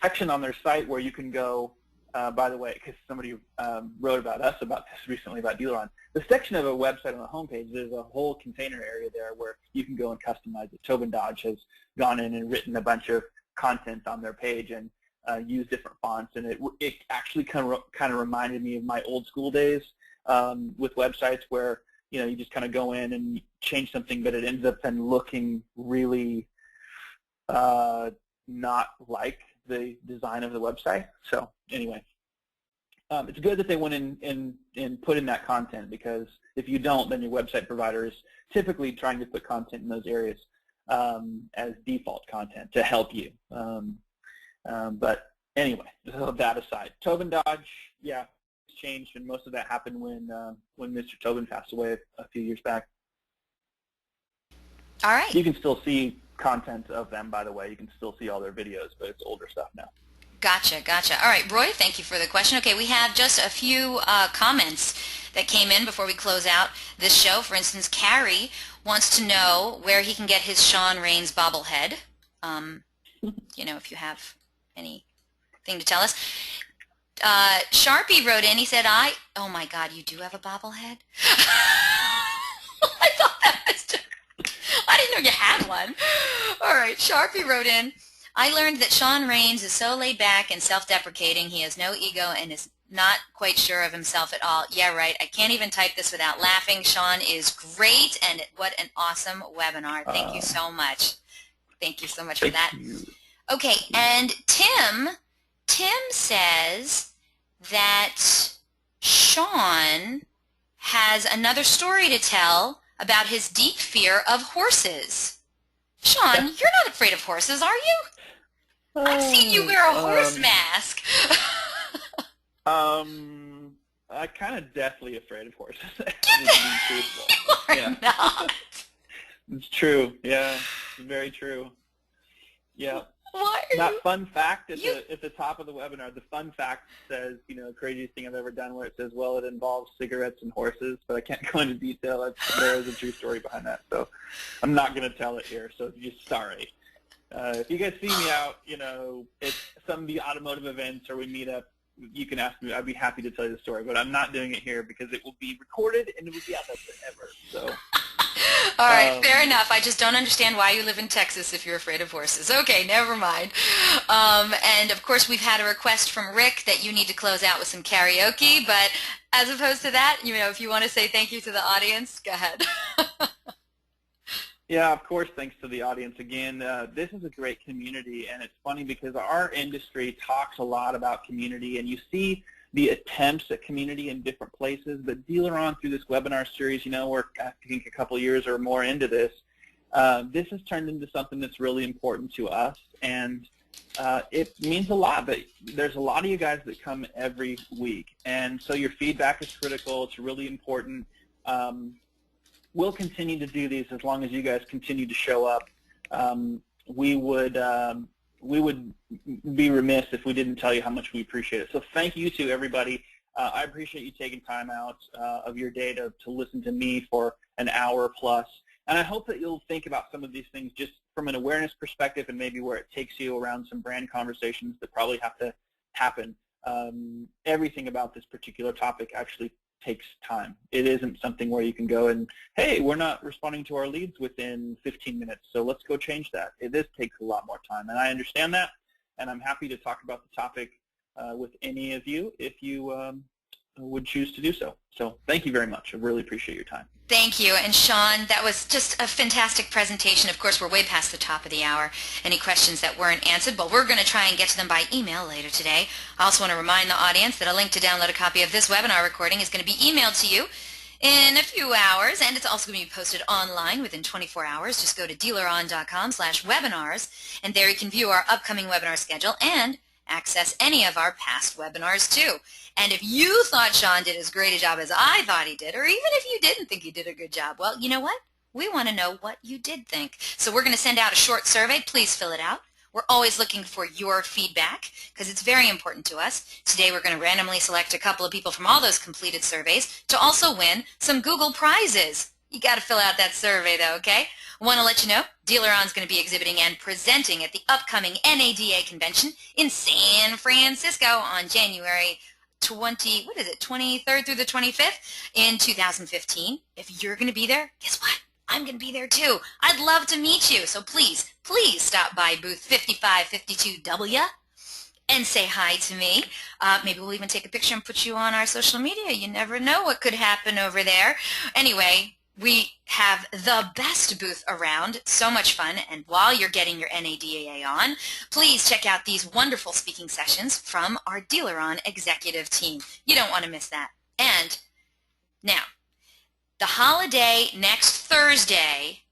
section on their site where you can go, by the way, because somebody wrote about us about this recently about DealerOn, the section of a website on the homepage, there's a whole container area there where you can go and customize it. Tobin Dodge has gone in and written a bunch of content on their page and use different fonts, and it actually kind of reminded me of my old school days with websites where you just kind of go in and change something, but it ends up then looking really not like the design of the website. So anyway, it's good that they went in and put in that content, because if you don't, then your website provider is typically trying to put content in those areas as default content to help you. But anyway, that aside, Tobin Dodge, yeah, it's changed, and most of that happened when Mr. Tobin passed away a few years back. All right. You can still see content of them, by the way. You can still see all their videos, but it's older stuff now. Gotcha. All right, Roy, thank you for the question. Okay, we have just a few comments that came in before we close out this show. For instance, Carrie wants to know where he can get his Shaun Raines bobblehead. If you have anything to tell us. Sharpie wrote in. He said, oh my God, you do have a bobblehead? I thought that was just, I didn't know you had one. All right, Sharpie wrote in, I learned that Shaun Raines is so laid back and self-deprecating. He has no ego and is not quite sure of himself at all. Yeah, right. I can't even type this without laughing. Shaun is great, and what an awesome webinar. Thank you so much. Thank you so much for that. Okay, and Tim says that Shaun has another story to tell about his deep fear of horses. Shaun, you're not afraid of horses, are you? I've seen you wear a horse mask. I'm kind of deathly afraid of horses. You're not. It's true. Yeah, it's very true. Yeah. That fun fact at the top of the webinar, the fun fact says, craziest thing I've ever done, where it says, well, it involves cigarettes and horses, but I can't go into detail. There is a true story behind that, so I'm not going to tell it here, so just sorry. If you guys see me out, at some of the automotive events or we meet up, you can ask me. I'd be happy to tell you the story, but I'm not doing it here because it will be recorded and it will be out there forever. So. All right, fair enough. I just don't understand why you live in Texas if you're afraid of horses. Okay, never mind. And, of course, we've had a request from Rick that you need to close out with some karaoke, but as opposed to that, if you want to say thank you to the audience, go ahead. Yeah, of course, thanks to the audience again. This is a great community, and it's funny because our industry talks a lot about community, and you see the attempts at community in different places, but DealerOn through this webinar series, we're, I think, a couple years or more into this. This has turned into something that's really important to us, and it means a lot. But there's a lot of you guys that come every week, and so your feedback is critical. It's really important. We'll continue to do these as long as you guys continue to show up. We would we would be remiss if we didn't tell you how much we appreciate it. So thank you to everybody. I appreciate you taking time out of your day to listen to me for an hour plus. And I hope that you'll think about some of these things just from an awareness perspective and maybe where it takes you around some brand conversations that probably have to happen. Everything about this particular topic actually takes time. It isn't something where you can go and, hey, we're not responding to our leads within 15 minutes, so let's go change that. This takes a lot more time, and I understand that, and I'm happy to talk about the topic with any of you if you would choose to do so. So thank you very much. I really appreciate your time. Thank you. And Shaun, that was just a fantastic presentation. Of course, we're way past the top of the hour. Any questions that weren't answered, well, we're going to try and get to them by email later today. I also want to remind the audience that a link to download a copy of this webinar recording is going to be emailed to you in a few hours, and it's also going to be posted online within 24 hours. Just go to dealeron.com/webinars, and there you can view our upcoming webinar schedule and access any of our past webinars too. And if you thought Shaun did as great a job as I thought he did, or even if you didn't think he did a good job, well, you know what? We want to know what you did think. So we're going to send out a short survey. Please fill it out. We're always looking for your feedback because it's very important to us. Today we're going to randomly select a couple of people from all those completed surveys to also win some Google prizes. You got to fill out that survey though, okay? I want to let you know Dealeron's going to be exhibiting and presenting at the upcoming NADA convention in San Francisco on January 23rd through the 25th in 2015. If you're going to be there, guess what? I'm going to be there too. I'd love to meet you. So please stop by booth 5552W and say hi to me. Maybe we'll even take a picture and put you on our social media. You never know what could happen over there. Anyway, we have the best booth around, so much fun, and while you're getting your NADA on, please check out these wonderful speaking sessions from our Dealeron executive team. You don't want to miss that. And now, the holiday next Thursday,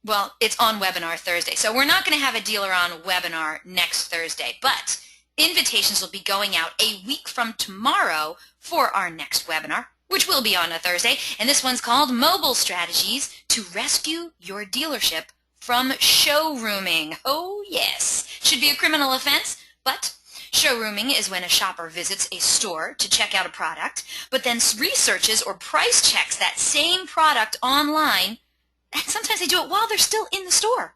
well, it's on Webinar Thursday, so we're not going to have a Dealeron webinar next Thursday, but invitations will be going out a week from tomorrow for our next webinar, which will be on a Thursday, and this one's called Mobile Strategies to Rescue Your Dealership from Showrooming. Oh, yes. Should be a criminal offense, but showrooming is when a shopper visits a store to check out a product, but then researches or price checks that same product online, and sometimes they do it while they're still in the store.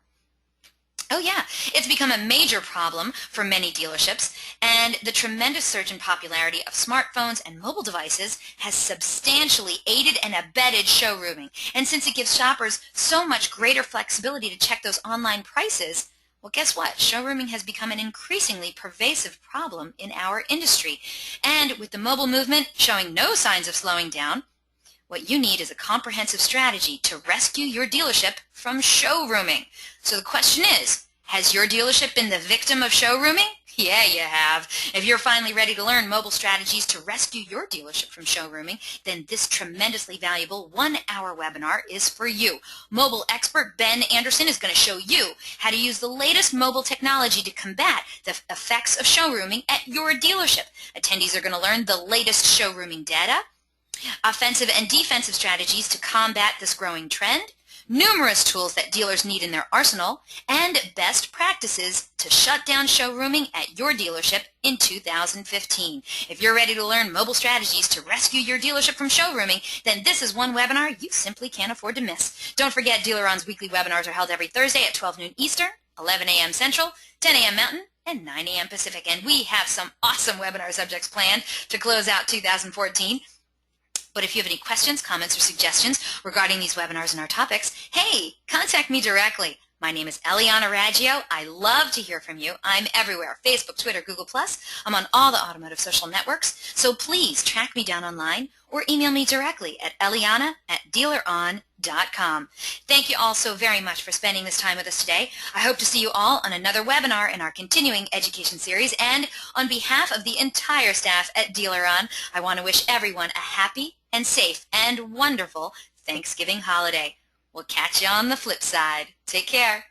Oh yeah, it's become a major problem for many dealerships, and the tremendous surge in popularity of smartphones and mobile devices has substantially aided and abetted showrooming. And since it gives shoppers so much greater flexibility to check those online prices, well, guess what? Showrooming has become an increasingly pervasive problem in our industry. And with the mobile movement showing no signs of slowing down, what you need is a comprehensive strategy to rescue your dealership from showrooming. So the question is, has your dealership been the victim of showrooming? Yeah, you have. If you're finally ready to learn mobile strategies to rescue your dealership from showrooming, then this tremendously valuable 1-hour webinar is for you. Mobile expert Ben Anderson is going to show you how to use the latest mobile technology to combat the effects of showrooming at your dealership. Attendees are going to learn the latest showrooming data, offensive and defensive strategies to combat this growing trend, numerous tools that dealers need in their arsenal, and best practices to shut down showrooming at your dealership in 2015. If you're ready to learn mobile strategies to rescue your dealership from showrooming, then this is one webinar you simply can't afford to miss. Don't forget, Dealeron's weekly webinars are held every Thursday at 12 noon Eastern, 11 a.m. Central, 10 a.m. Mountain, and 9 a.m. Pacific. And we have some awesome webinar subjects planned to close out 2014. But if you have any questions, comments, or suggestions regarding these webinars and our topics, hey, contact me directly. My name is Eliana Raggio. I love to hear from you. I'm everywhere, Facebook, Twitter, Google+. I'm on all the automotive social networks. So please track me down online or email me directly at eliana@dealeron.com. Thank you all so very much for spending this time with us today. I hope to see you all on another webinar in our continuing education series. And on behalf of the entire staff at Dealeron, I want to wish everyone a happy and safe and wonderful Thanksgiving holiday. We'll catch you on the flip side. Take care.